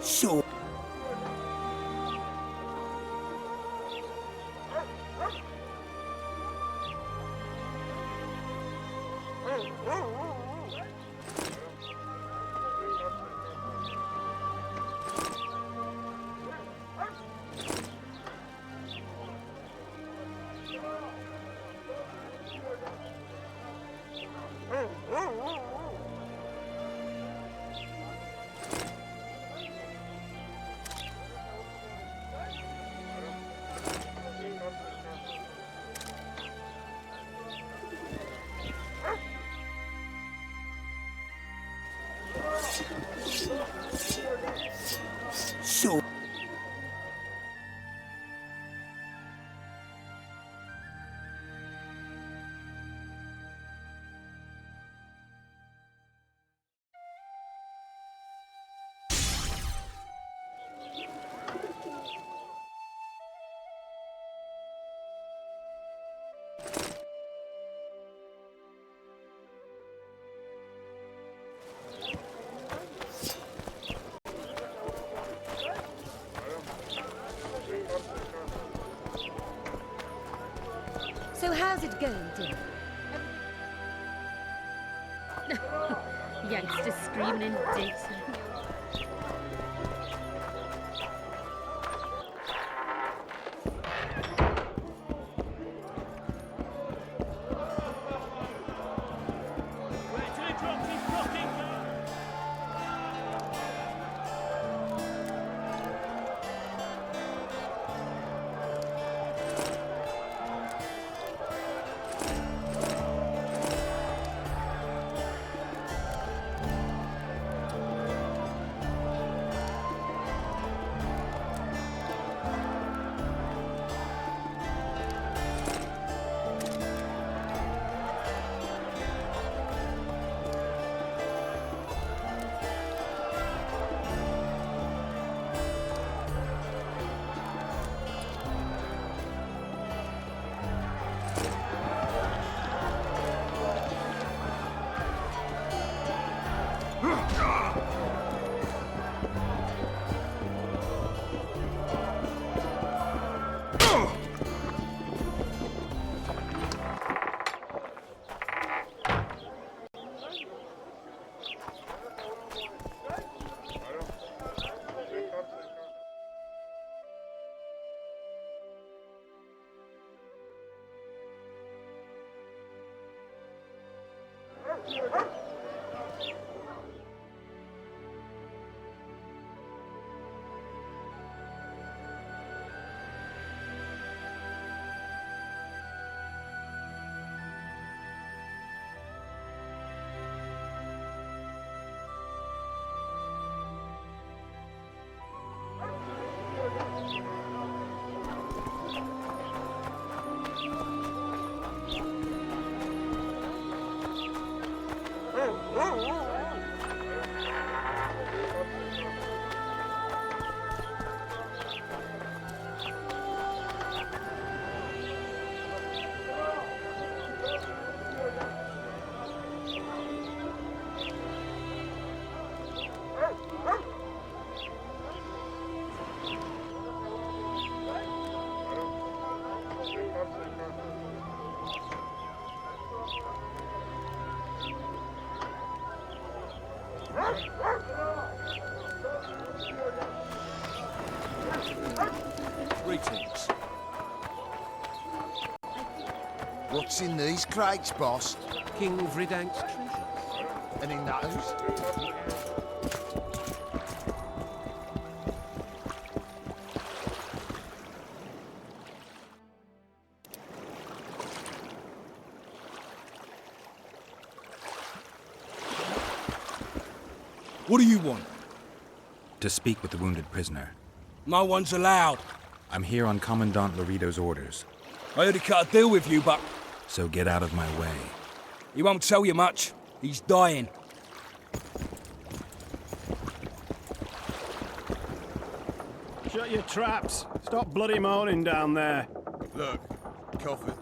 So... How's it going, Tim? Youngsters screaming in daytime. Greetings. What's in these crates, boss? King Vridank's treasures. And in those? What do you want? To speak with the wounded prisoner. No one's allowed. I'm here on Commandant Laredo's orders. I heard he cut a deal with you, but... So get out of my way. He won't tell you much. He's dying. Shut your traps. Stop bloody moaning down there. Look, coffin.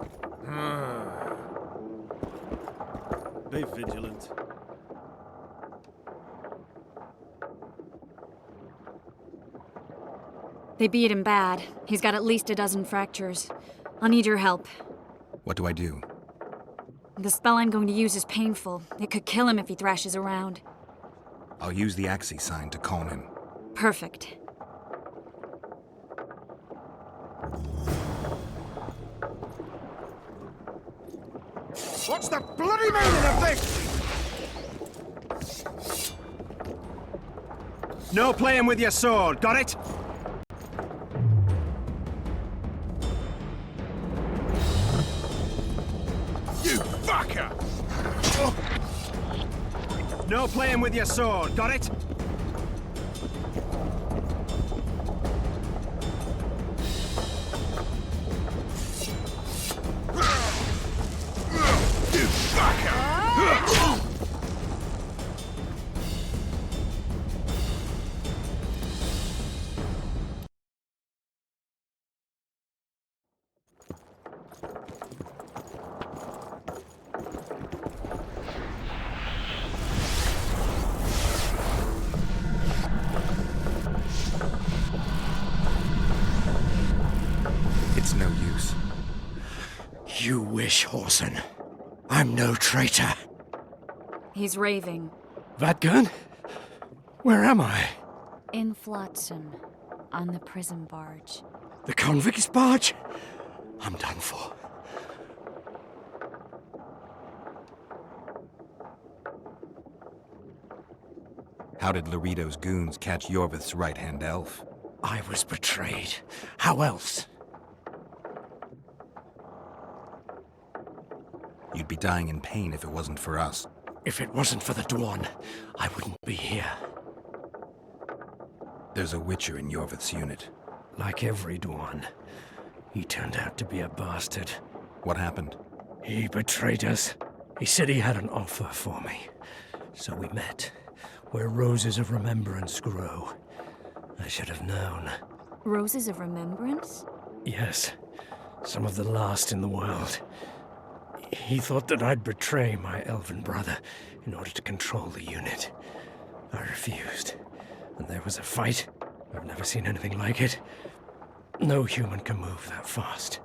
Be vigilant. They beat him bad. He's got at least a dozen fractures. I'll need your help. What do I do? The spell I'm going to use is painful. It could kill him if he thrashes around. I'll use the Axie sign to calm him. Perfect. What's the bloody meaning of this? No playing with your sword, got it? You fucker! No playing with your sword, got it? You fucker! It's no use. As you wish, Horson. I'm no traitor. He's raving. Vatgun? Where am I? In Flotsam, on the prison barge. The convict's barge? I'm done for. How did Loredo's goons catch Yorvith's right-hand elf? I was betrayed. How else? You'd be dying in pain if it wasn't for us. If it wasn't for the Dwarn, I wouldn't be here. There's a Witcher in Yorvith's unit. Like every Dwarn, he turned out to be a bastard. What happened? He betrayed us. He said he had an offer for me. So we met, where roses of remembrance grow. I should have known. Roses of remembrance? Yes, some of the last in the world. He thought that I'd betray my elven brother in order to control the unit. I refused, and there was a fight. I've never seen anything like it. No human can move that fast.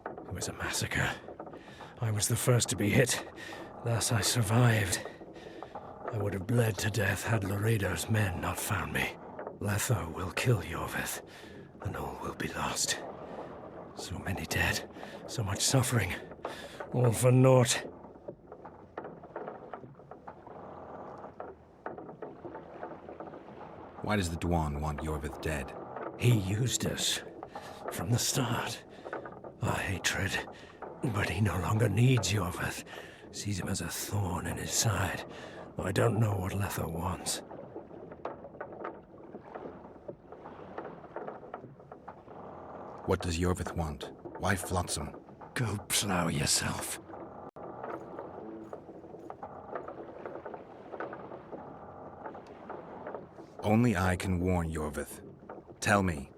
It was a massacre. I was the first to be hit, thus I survived. I would have bled to death had Loredo's men not found me. Letho will kill Yorvith, and all will be lost. So many dead, so much suffering, all for naught. Why does the Dwarn want Yorvith dead? He used us from the start. Our hatred. But he no longer needs Yorvith. Sees him as a thorn in his side. I don't know what Letho wants. What does Yorvith want? Why Flotsam? Go plow yourself. Only I can warn Yorvith. Tell me.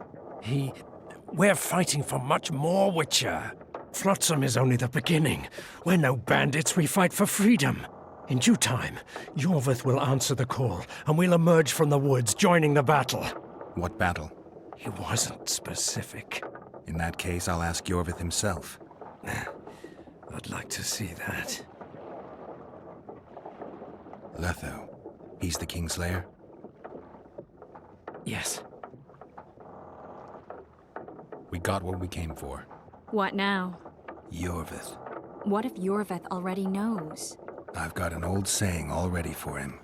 We're fighting for much more, Witcher. Flotsam is only the beginning. We're no bandits, we fight for freedom. In due time, Yorvith will answer the call, and we'll emerge from the woods, joining the battle. What battle? He wasn't specific. In that case, I'll ask Yorvith himself. I'd like to see that. Letho. He's the Kingslayer? Yes. We got what we came for. What now? Yorvith. What if Yorvith already knows? I've got an old saying all ready for him.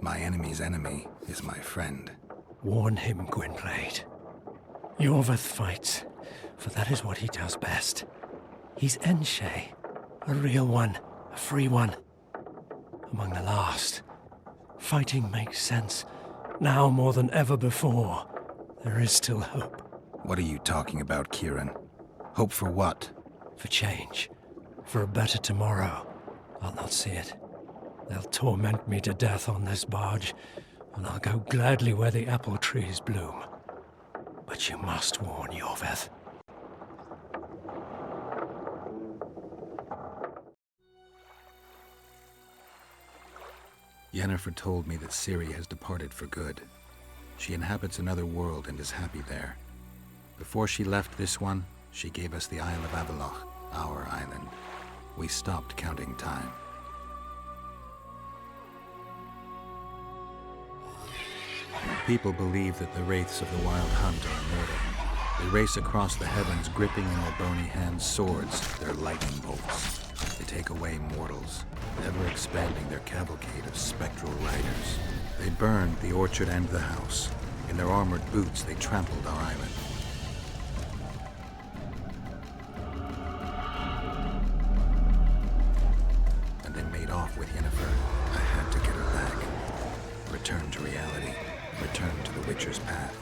My enemy's enemy is my friend. Warn him, Gwynplaine. Yorvith fights, for that is what he does best. He's Enshe, a real one, a free one. Among the last. Fighting makes sense. Now more than ever before, there is still hope. What are you talking about, Kieran? Hope for what? For change. For a better tomorrow. I'll not see it. They'll torment me to death on this barge, and I'll go gladly where the apple trees bloom. But you must warn Yorvith. Yennefer told me that Ciri has departed for good. She inhabits another world and is happy there. Before she left this one, she gave us the Isle of Avallac'h, our island. We stopped counting time. People believe that the wraiths of the Wild Hunt are immortal. They race across the heavens, gripping in their bony hands swords, their lightning bolts. They take away mortals, ever expanding their cavalcade of spectral riders. They burned the orchard and the house. In their armored boots, they trampled our island. And they made off with Yennefer. I had to get her back. Return to reality. Return to the Witcher's path.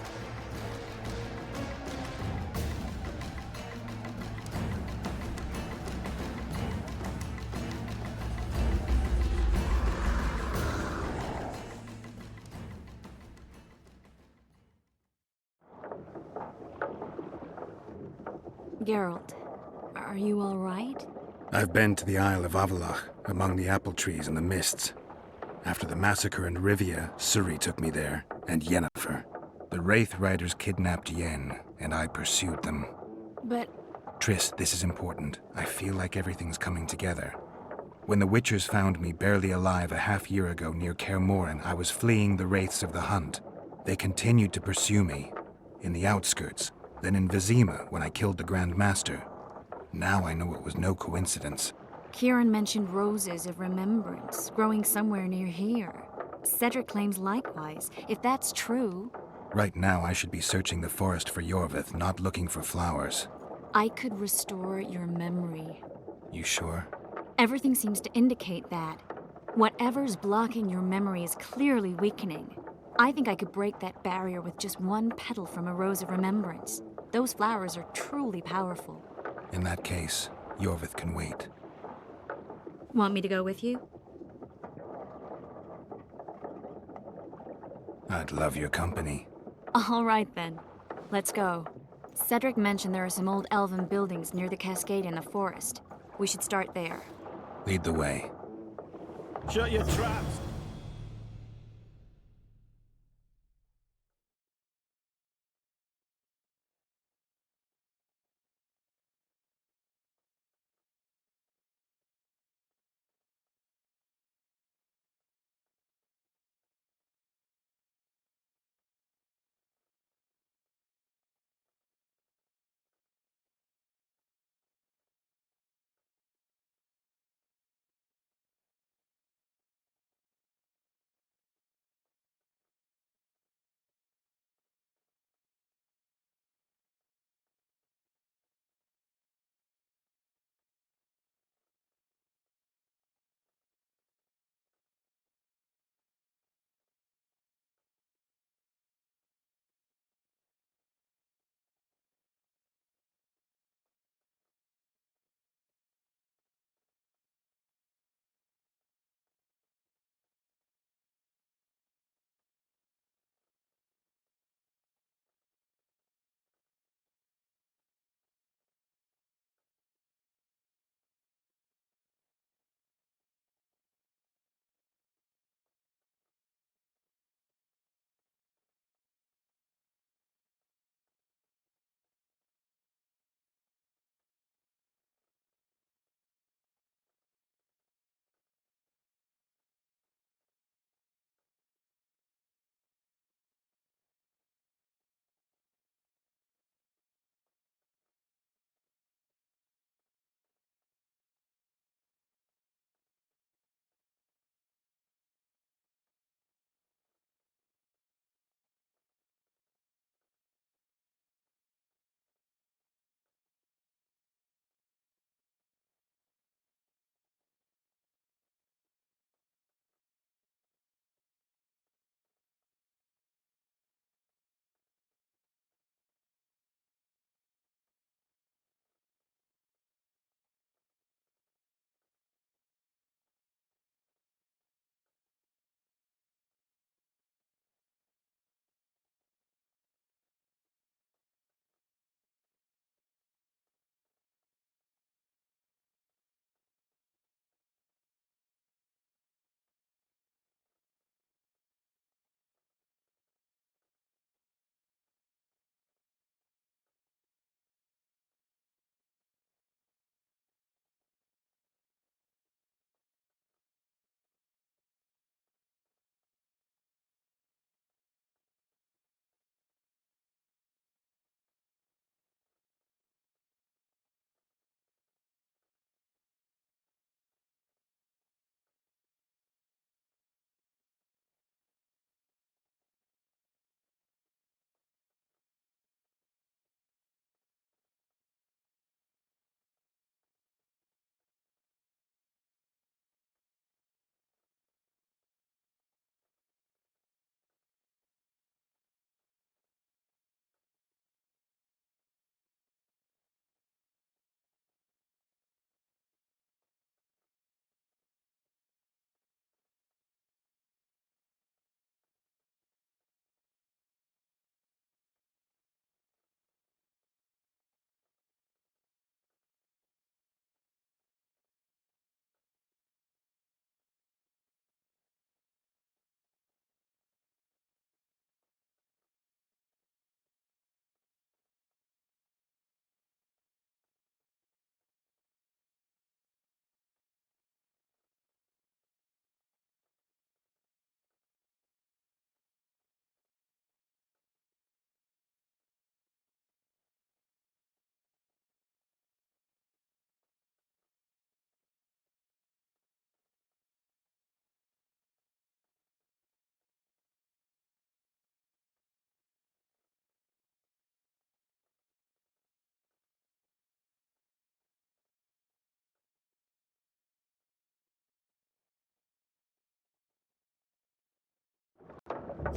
Geralt, are you all right? I've been to the Isle of Avallac'h, among the apple trees and the mists. After the massacre in Rivia, Ciri took me there, and Yennefer. The Wraith Riders kidnapped Yen, and I pursued them. But Triss, this is important. I feel like everything's coming together. When the Witchers found me barely alive a half-year ago near Kaer Morhen, I was fleeing the wraiths of the Hunt. They continued to pursue me, in the outskirts, then in Vizima when I killed the Grand Master. Now I know it was no coincidence. Kieran mentioned roses of remembrance growing somewhere near here. Cedric claims likewise. If that's true... Right now I should be searching the forest for Yorvith, not looking for flowers. I could restore your memory. You sure? Everything seems to indicate that. Whatever's blocking your memory is clearly weakening. I think I could break that barrier with just one petal from a rose of remembrance. Those flowers are truly powerful. In that case, Yorvith can wait. Want me to go with you? I'd love your company. All right then. Let's go. Cedric mentioned there are some old elven buildings near the cascade in the forest. We should start there. Lead the way. Shut your traps!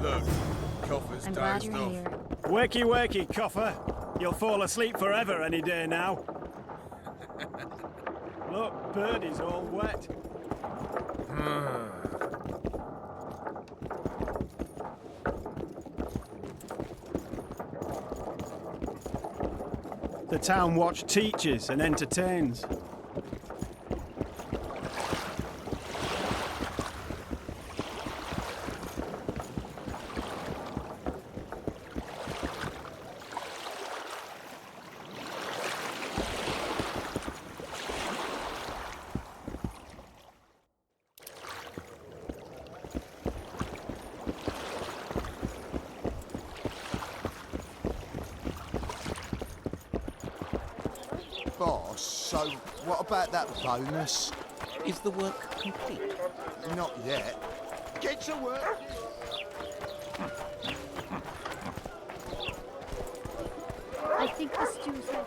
Look, Coffer's I'm glad dozed you're off. here. Wakey, wakey, Coffer. You'll fall asleep forever any day now. Look, Birdie's all wet. The town watch teaches and entertains. Boss, so what about that bonus? Is the work complete? Not yet. Get to work! I think the stew's ready.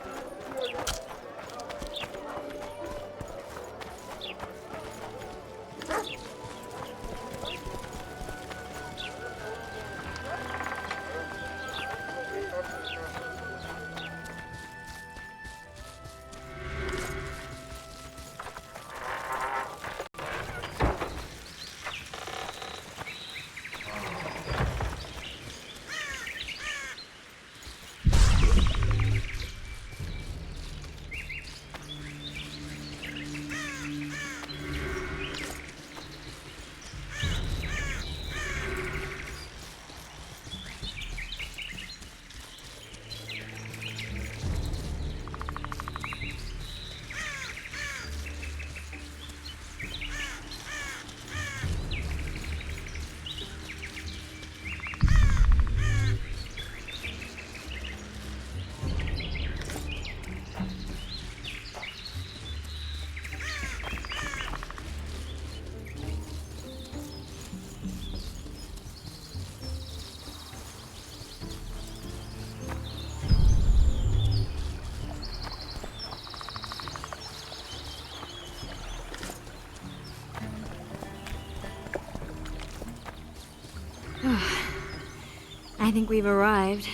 I think we've arrived.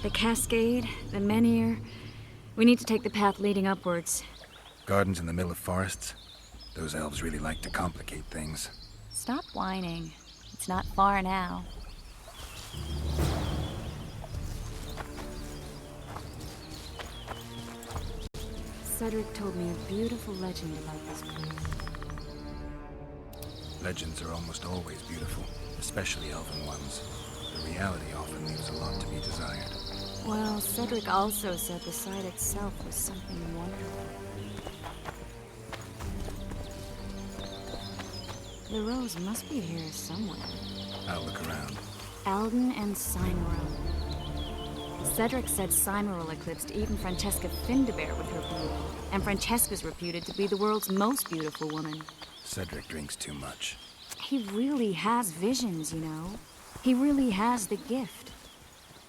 The cascade, the menhir. We need to take the path leading upwards. Gardens in the middle of forests? Those elves really like to complicate things. Stop whining. It's not far now. Cedric told me a beautiful legend about this place. Legends are almost always beautiful, especially elven ones. The reality often leaves a lot to be desired. Well, Cedric also said the site itself was something wonderful. The rose must be here somewhere. I'll look around. Alden and Cymoril. Cedric said Cymoril eclipsed even Francesca Findabair with her beauty, and Francesca's reputed to be the world's most beautiful woman. Cedric drinks too much. He really has visions, you know. He really has the gift.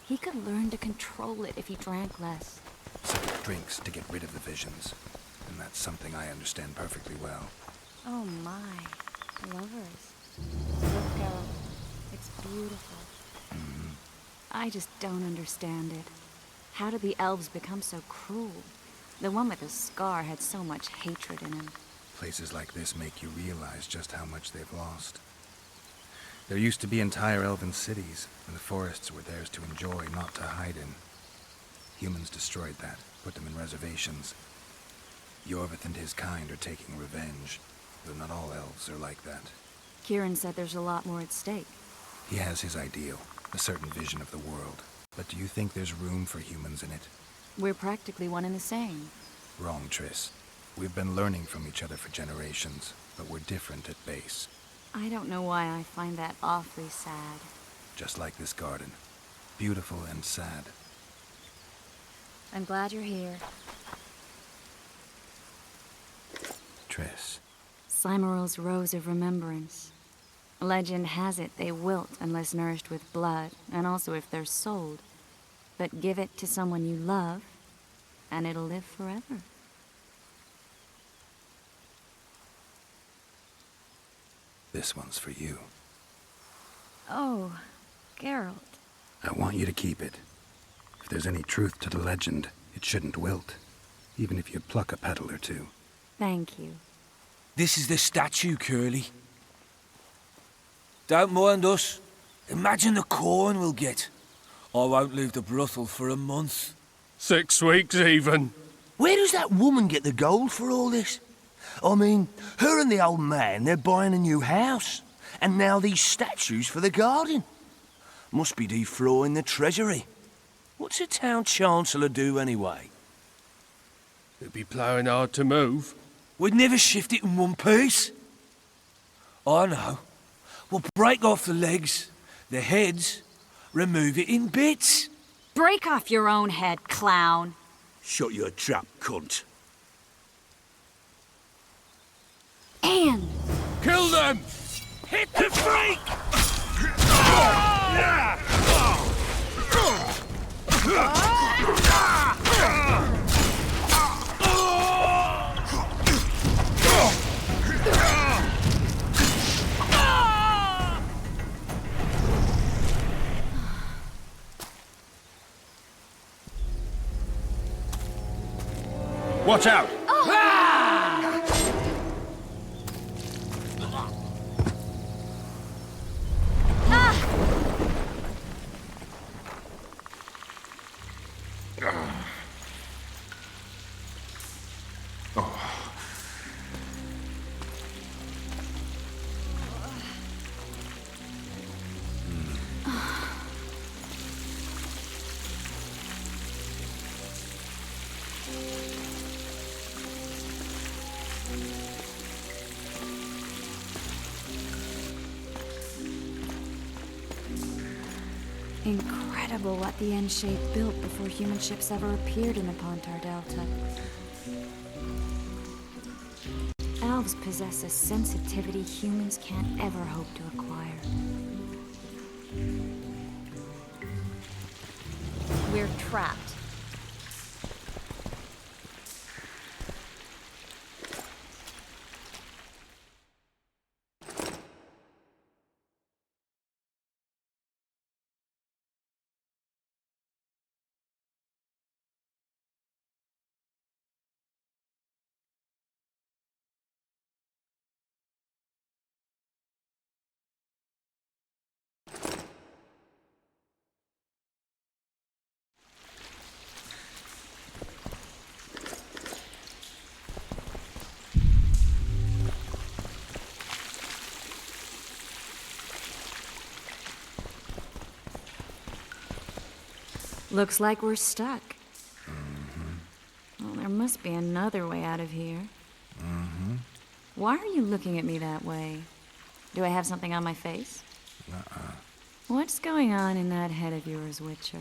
He could learn to control it if he drank less. Cedric drinks to get rid of the visions, and that's something I understand perfectly well. Oh my. Lovers. Look, Geralt. It's beautiful. I just don't understand it. How did the elves become so cruel? The one with the scar had so much hatred in him. Places like this make you realize just how much they've lost. There used to be entire elven cities, and the forests were theirs to enjoy, not to hide in. Humans destroyed that, put them in reservations. Yorvith and his kind are taking revenge, though not all elves are like that. Kieran said there's a lot more at stake. He has his ideal, a certain vision of the world. But do you think there's room for humans in it? We're practically one and the same. Wrong, Triss. We've been learning from each other for generations, but we're different at base. I don't know why I find that awfully sad. Just like this garden. Beautiful and sad. I'm glad you're here. Triss. Cymoril's Rose of Remembrance. Legend has it they wilt unless nourished with blood, and also if they're sold. But give it to someone you love, and it'll live forever. This one's for you. Oh, Geralt. I want you to keep it. If there's any truth to the legend, it shouldn't wilt, even if you pluck a petal or two. Thank you. This is the statue, Curly. Don't mind us. Imagine the corn we'll get. I won't leave the brothel for a month. 6 weeks even. Where does that woman get the gold for all this? I mean, her and the old man, they're buying a new house. And now these statues for the garden. Must be defraying the treasury. What's a town chancellor do anyway? It'd be ploughing hard to move. We'd never shift it in one piece. I know. We'll break off the legs, the heads, remove it in bits. Break off your own head, clown. Shut your trap, cunt. And... Kill them! Hit the freak! Watch out! Incredible what the N-shape built before human ships ever appeared in the Pontar Delta. Elves possess a sensitivity humans can't ever hope to acquire. We're trapped. Looks like we're stuck. Well, there must be another way out of here. Why are you looking at me that way? Do I have something on my face? What's going on in that head of yours, Witcher?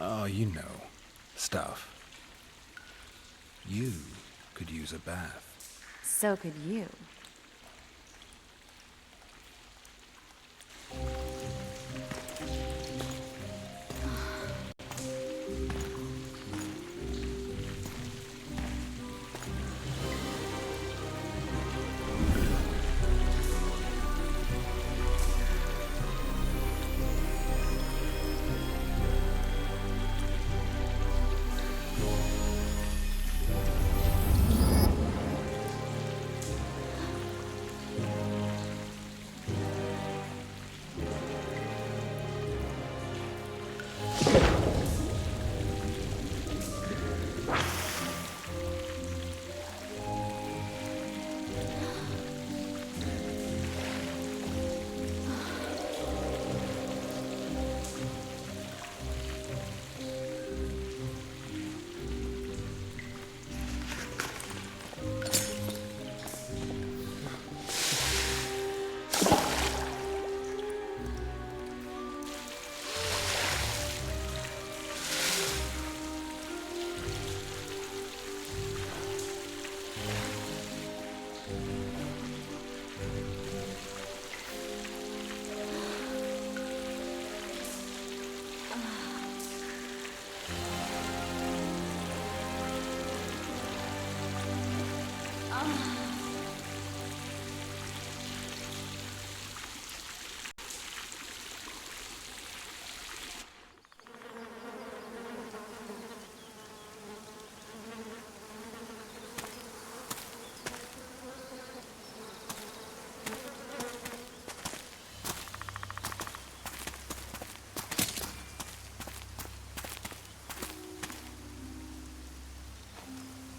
Oh, you know. Stuff. You could use a bath. So could you.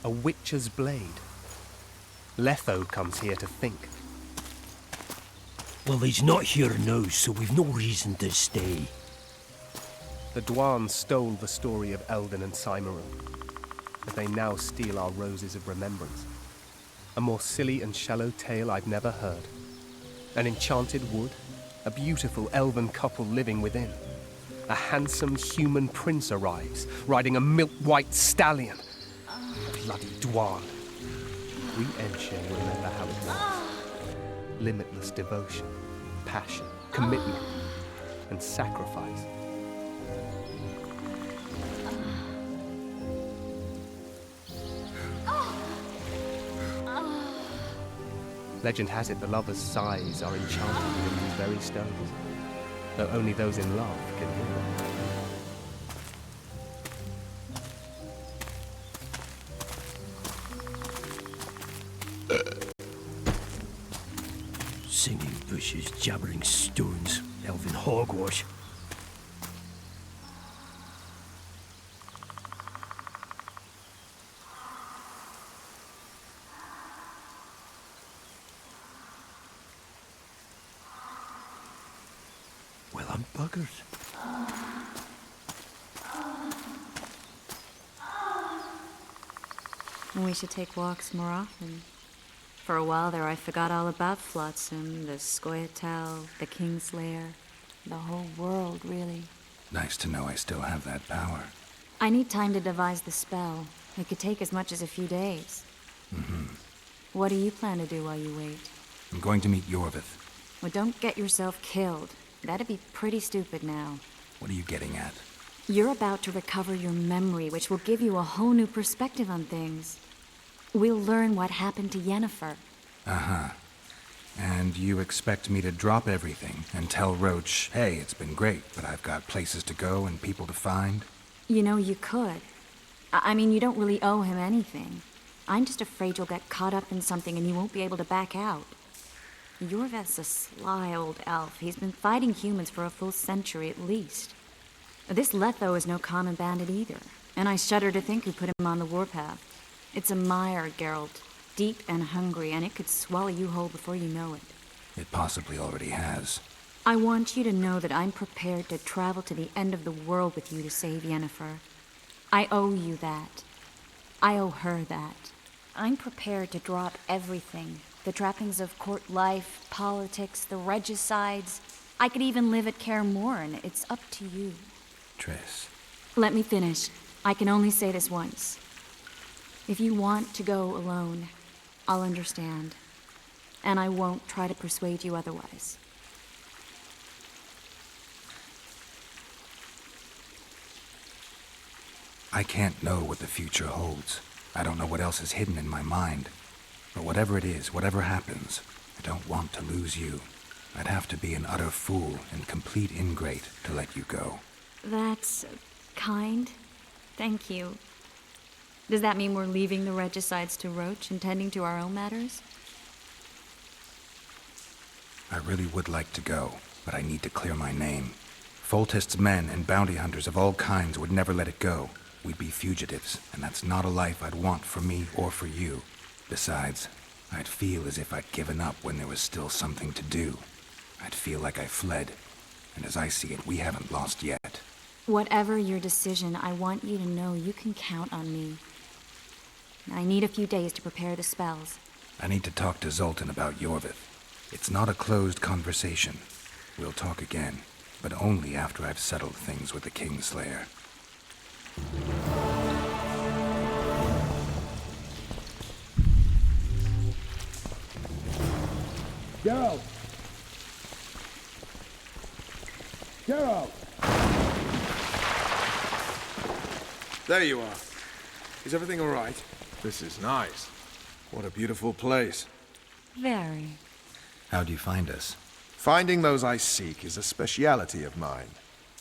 A witcher's blade. Letho comes here to think. Well, he's not here now, so we've no reason to stay. The Dwan stole the story of Eldon and Cymru, but they now steal our roses of remembrance. A more silly and shallow tale I've never heard. An enchanted wood, a beautiful elven couple living within. A handsome human prince arrives, riding a milk-white stallion. Bloody Dwan. We Enshe remember how it was. Limitless devotion, passion, commitment, and sacrifice. Legend has it the lovers' sighs are enchanted within these very stones, though only those in love can hear them. Singing bushes, jabbering stones, elven hogwash. Well, I'm buggered. We should take walks more often. For a while there, I forgot all about Flotsam, the Scoia'tael, the Kingslayer, the whole world, really. Nice to know I still have that power. I need time to devise the spell. It could take as much as a few days. What do you plan to do while you wait? I'm going to meet Yorvith. Well, don't get yourself killed. That'd be pretty stupid now. What are you getting at? You're about to recover your memory, which will give you a whole new perspective on things. We'll learn what happened to Yennefer. Uh-huh. And you expect me to drop everything and tell Roach, hey, it's been great, but I've got places to go and people to find? You know, you could. I mean, you don't really owe him anything. I'm just afraid you'll get caught up in something and you won't be able to back out. Yorveth's a sly old elf. He's been fighting humans for a full century at least. This Letho is no common bandit either, and I shudder to think who put him on the warpath. It's a mire, Geralt, deep and hungry, and it could swallow you whole before you know it. It possibly already has. I want you to know that I'm prepared to travel to the end of the world with you to save Yennefer. I owe you that. I owe her that. I'm prepared to drop everything. The trappings of court life, politics, the regicides. I could even live at Kaer Morhen. It's up to you. Triss. Let me finish. I can only say this once. If you want to go alone, I'll understand. And I won't try to persuade you otherwise. I can't know what the future holds. I don't know what else is hidden in my mind. But whatever it is, whatever happens, I don't want to lose you. I'd have to be an utter fool and complete ingrate to let you go. That's kind. Thank you. Does that mean we're leaving the regicides to Roach and tending to our own matters? I really would like to go, but I need to clear my name. Foltest's men and bounty hunters of all kinds would never let it go. We'd be fugitives, and that's not a life I'd want for me or for you. Besides, I'd feel as if I'd given up when there was still something to do. I'd feel like I fled, and as I see it, we haven't lost yet. Whatever your decision, I want you to know you can count on me. I need a few days to prepare the spells. I need to talk to Zoltan about Yorvith. It's not a closed conversation. We'll talk again, but only after I've settled things with the Kingslayer. Geralt! Geralt! There you are. Is everything all right? This is nice. What a beautiful place. Very. How'd you find us? Finding those I seek is a speciality of mine.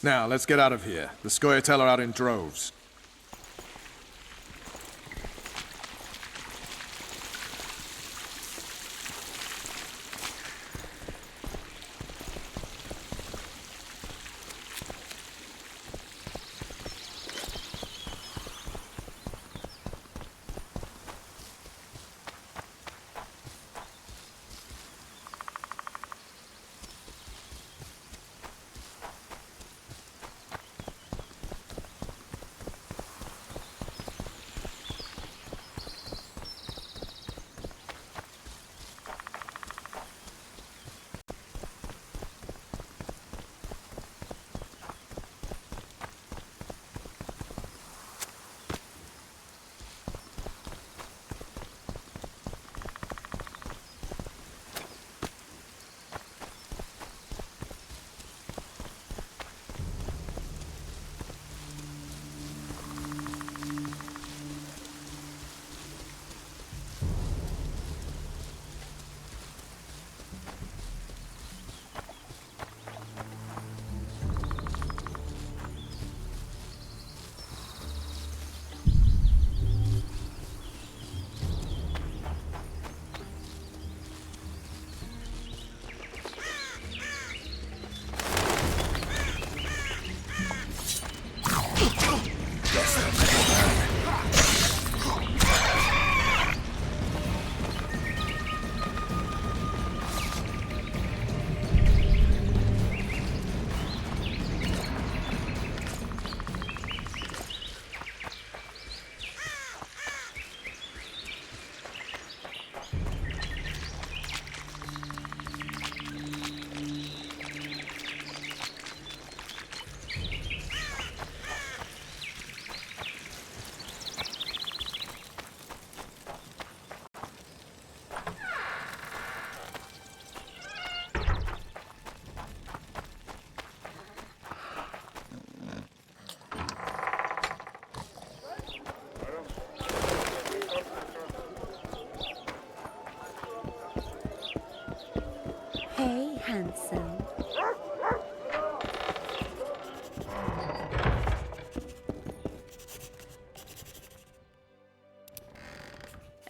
Now, let's get out of here. The Scoia'tael are out in droves.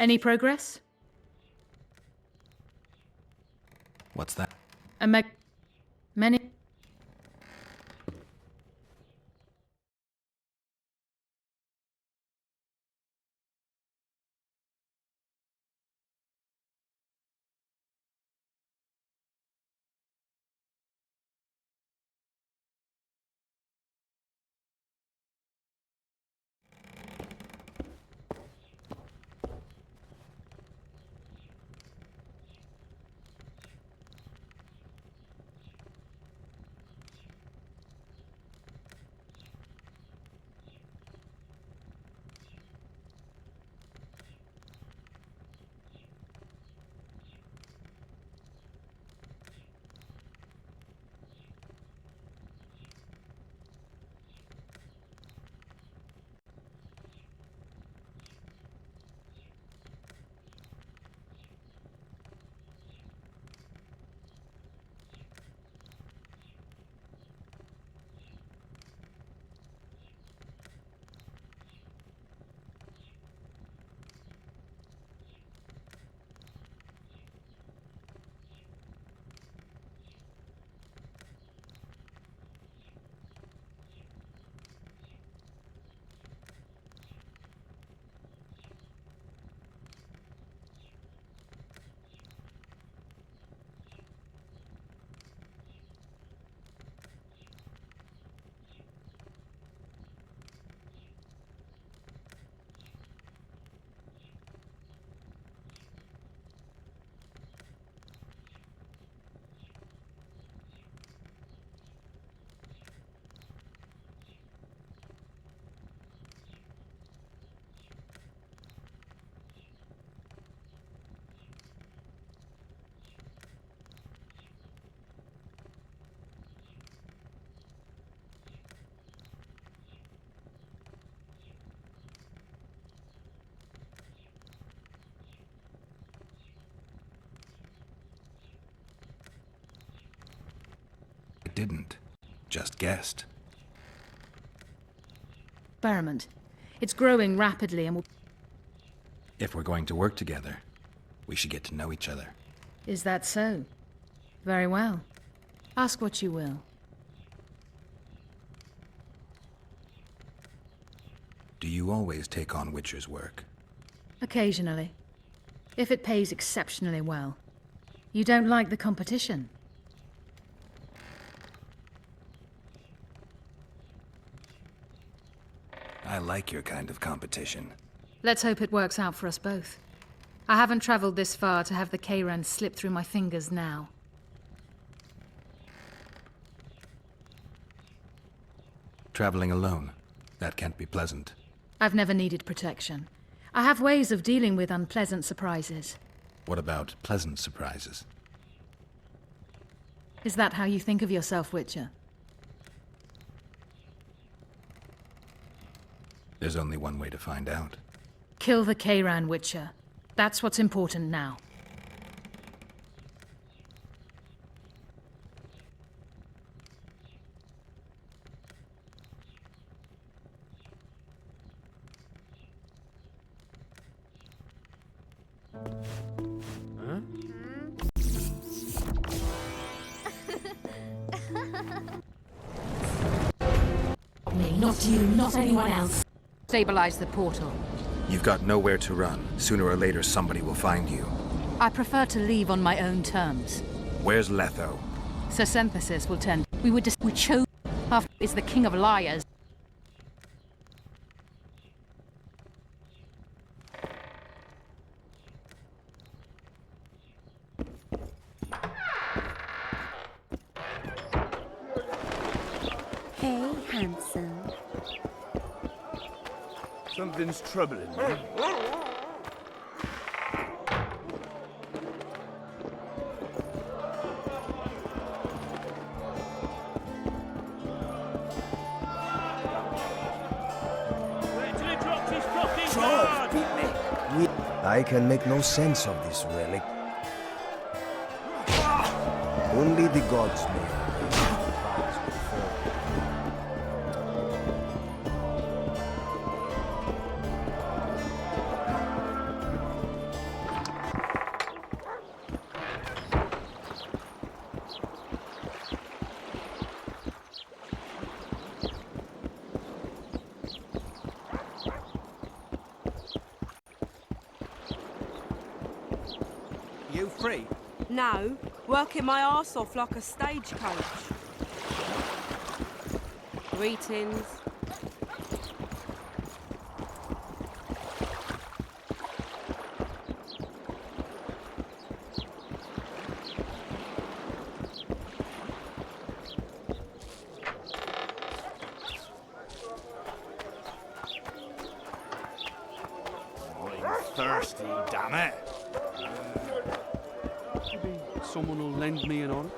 Any progress? What's that? Many. Didn't. Just guessed. Experiment. It's growing rapidly and will... If we're going to work together, we should get to know each other. Is that so? Very well. Ask what you will. Do you always take on Witcher's work? Occasionally. If it pays exceptionally well. You don't like the competition? I like your kind of competition. Let's hope it works out for us both. I haven't traveled this far to have the Kayran slip through my fingers now. Traveling alone, that can't be pleasant. I've never needed protection. I have ways of dealing with unpleasant surprises. What about pleasant surprises? Is that how you think of yourself, Witcher? There's only one way to find out. Kill the Kayran, Witcher. That's what's important now. Me, not you, not anyone else. Stabilize the portal. You've got nowhere to run. Sooner or later, somebody will find you. I prefer to leave on my own terms. Where's Letho? Sir Synthesis will tend. We chose. Half is the king of liars. Hey, handsome. Something's troubling me. I can make no sense of this relic. Only the gods may. free? No, working my arse off like a stagecoach. Greetings. Thirsty, damn it. Maybe someone will lend me an on.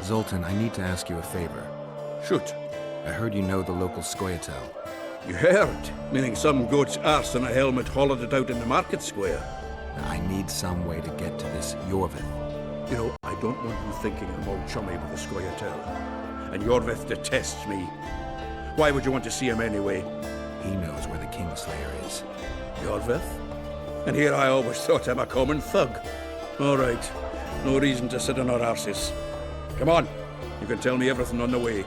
Zoltan, I need to ask you a favor. Shoot. I heard you know the local Scoia'tael. You heard? Meaning some goat's arse and a helmet hollowed it out in the market square. Now, I need some way to get to this Yorvith. You know, I don't want you thinking I'm all chummy with the Scoia'tael. And Yorvith detests me. Why would you want to see him anyway? He knows where the Kingslayer is. Yorvith? And here I always thought him a common thug. All right. No reason to sit on our arses. Come on. You can tell me everything on the way.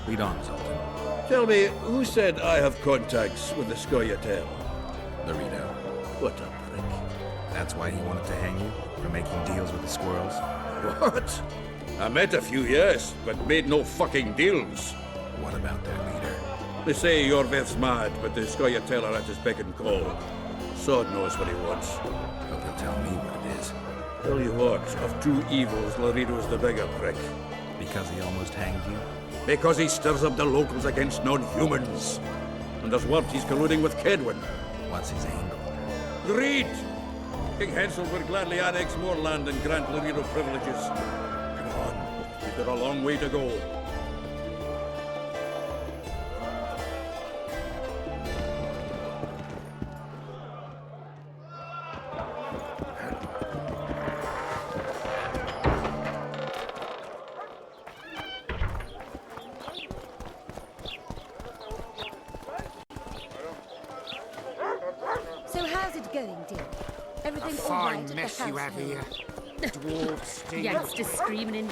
Lead on, Zoltan. Tell me, who said I have contacts with the Scoia'tael? Laredo. What a prick. That's why he wanted to hang you? For making deals with the squirrels? What? I met a few, yes, but made no fucking deals. What about their leader? They say Yorvith's mad, but the Scoia'tael are at his beck and call. Sod knows what he wants. Hope he'll tell me what it is. Tell you what, of two evils, Laredo's the bigger prick. Because he almost hanged you? Because he stirs up the locals against non-humans. And there's word he's colluding with Kedwin. What's his angle? Greed! King Hensel would gladly annex more land and grant Laredo privileges. Come on, we've got a long way to go. So how's it going, dear? Everything all right at the house you have now? here. Dwarves, sting. Youngsters screaming in.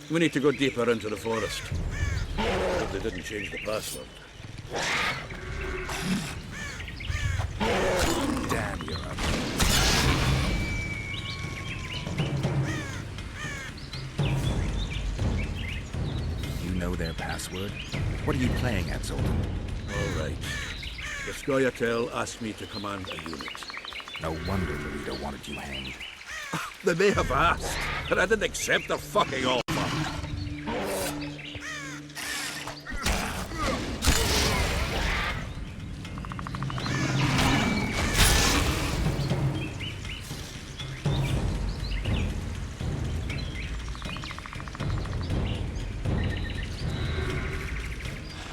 We need to go deeper into the forest. Hope they didn't change the password. Damn, you're up. You know their password? What are you playing at, Zoltan? All right. The Scoia'tael asked me to command a unit. No wonder Laredo wanted you hanged. They may have asked, but I didn't accept their fucking offer.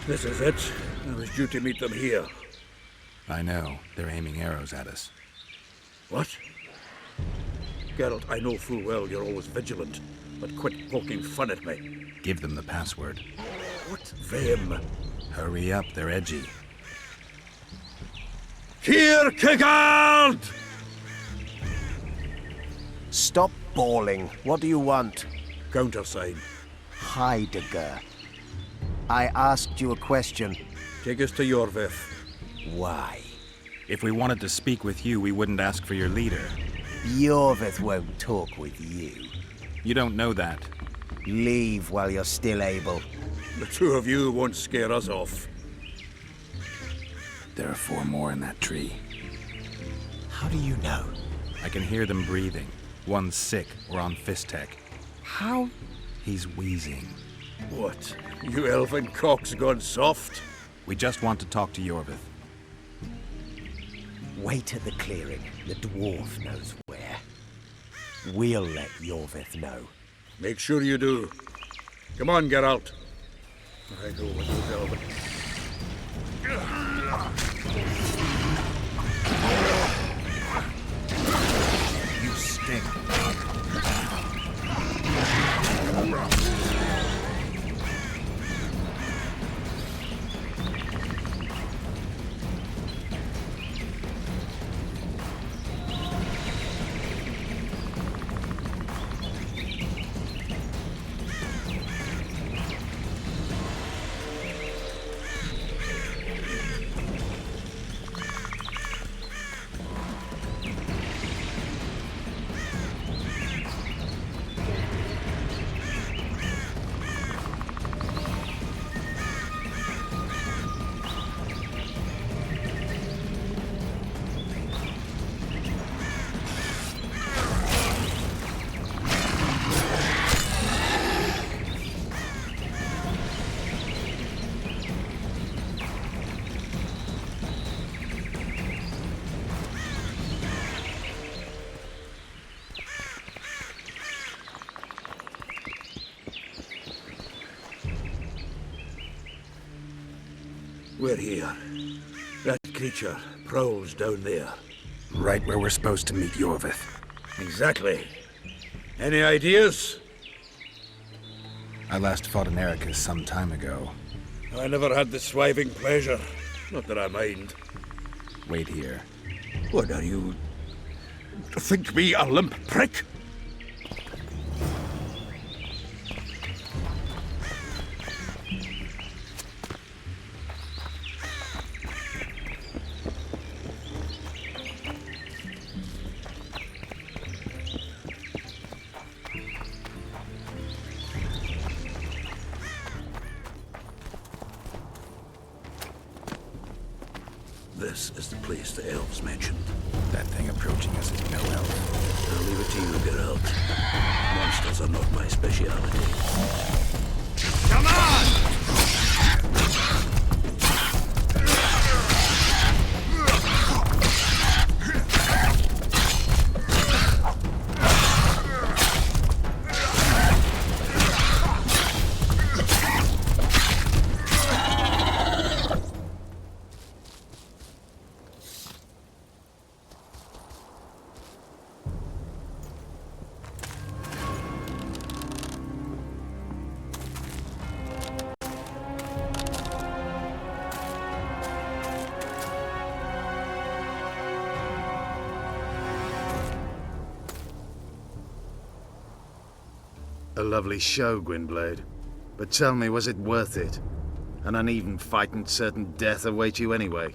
This is it. I was due to meet them here. I know. They're aiming arrows at us. What? Geralt, I know full well you're always vigilant, but quit poking fun at me. Give them the password. What them? Hurry up, they're edgy. Here, Kigard! Stop bawling. What do you want? Countersign. Heidegger. I asked you a question. Take us to Yorvith. Why? If we wanted to speak with you, we wouldn't ask for your leader. Yorvith won't talk with you. You don't know that. Leave while you're still able. The two of you won't scare us off. There are 4 more in that tree. How do you know? I can hear them breathing. One's sick or on Fistek. How? He's wheezing. What? You elfin cock's gone soft? We just want to talk to Yorvith. Wait at the clearing. The dwarf knows where. We'll let Yorvith know. Make sure you do. Come on, Geralt. I know what those elven... You stink. We're here. That creature prowls down there. Right where we're supposed to meet Yorvith. Exactly. Any ideas? I last fought an Ericus some time ago. I never had the swiving pleasure. Not that I mind. Wait here. What are you... think me a limp prick? This is the place the elves mentioned. That thing approaching us is no elf. I'll leave it to you, Geralt. Monsters are not my speciality. Come on! A lovely show, Gwynblade. But tell me, was it worth it? An uneven fight and certain death await you anyway.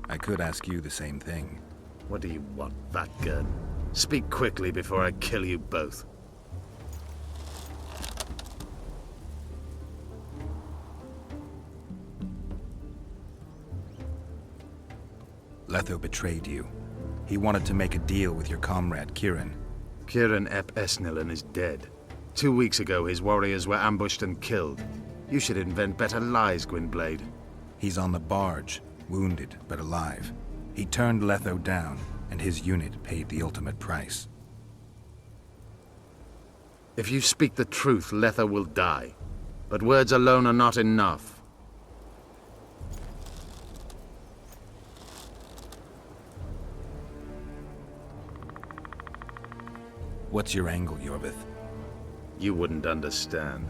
I could ask you the same thing. What do you want, Vatgun? Speak quickly before I kill you both. Letho betrayed you. He wanted to make a deal with your comrade, Kieran. Kieran Ep Esnillen is dead. 2 weeks ago, his warriors were ambushed and killed. You should invent better lies, Gwynblade. He's on the barge, wounded but alive. He turned Letho down, and his unit paid the ultimate price. If you speak the truth, Letho will die. But words alone are not enough. What's your angle, Yorvith? You wouldn't understand.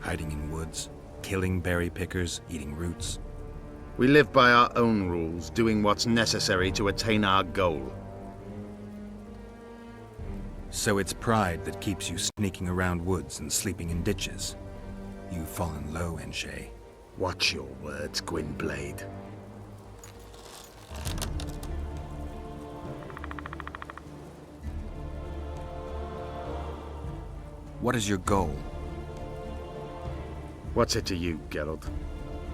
Hiding in woods, killing berry pickers, eating roots. We live by our own rules, doing what's necessary to attain our goal. So it's pride that keeps you sneaking around woods and sleeping in ditches. You've fallen low, Enshay. Watch your words, Gwynblade. What is your goal? What's it to you, Geralt?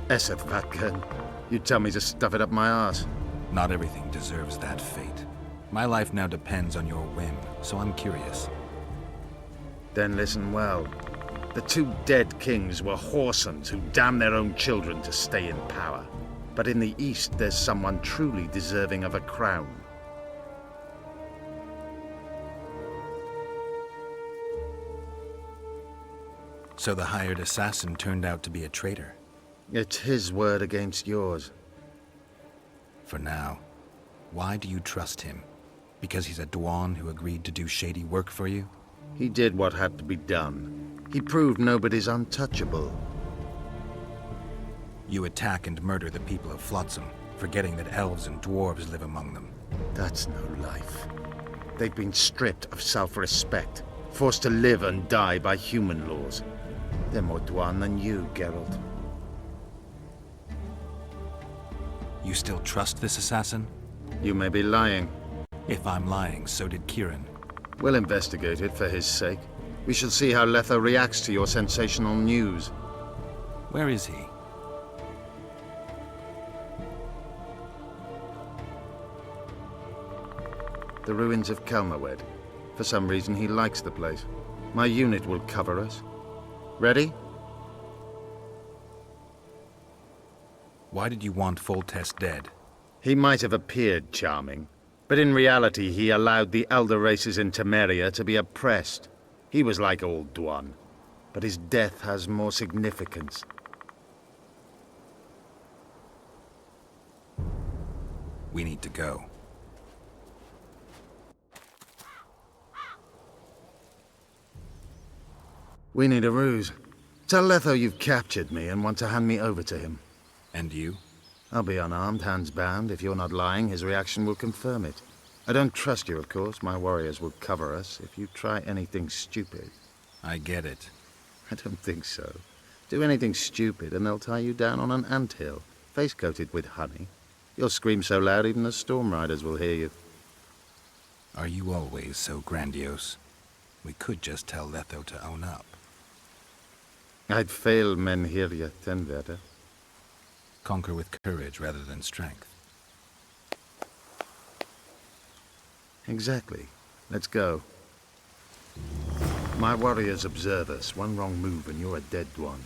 Esseth Vatgern. You tell me to stuff it up my arse. Not everything deserves that fate. My life now depends on your whim, so I'm curious. Then listen well. The 2 dead kings were whoresons who damned their own children to stay in power. But in the East, there's someone truly deserving of a crown. So the hired assassin turned out to be a traitor? It's his word against yours. For now. Why do you trust him? Because he's a Dwan who agreed to do shady work for you? He did what had to be done. He proved nobody's untouchable. You attack and murder the people of Flotsam, forgetting that elves and dwarves live among them. That's no life. They've been stripped of self-respect, forced to live and die by human laws. They're more Dwan than you, Geralt. You still trust this assassin? You may be lying. If I'm lying, so did Kieran. We'll investigate it for his sake. We shall see how Letho reacts to your sensational news. Where is he? The ruins of Kelmawed. For some reason, he likes the place. My unit will cover us. Ready? Why did you want Foltest dead? He might have appeared charming, but in reality he allowed the elder races in Temeria to be oppressed. He was like old Dwan, but his death has more significance. We need to go. We need a ruse. Tell Letho you've captured me and want to hand me over to him. And you? I'll be unarmed, hands bound. If you're not lying, his reaction will confirm it. I don't trust you, of course. My warriors will cover us if you try anything stupid. I get it. I don't think so. Do anything stupid and they'll tie you down on an anthill, face-coated with honey. You'll scream so loud even the storm riders will hear you. Are you always so grandiose? We could just tell Letho to own up. I'd fail men here yet, Tenverder. Conquer with courage rather than strength. Exactly. Let's go. My warriors observe us. One wrong move and you're a dead one.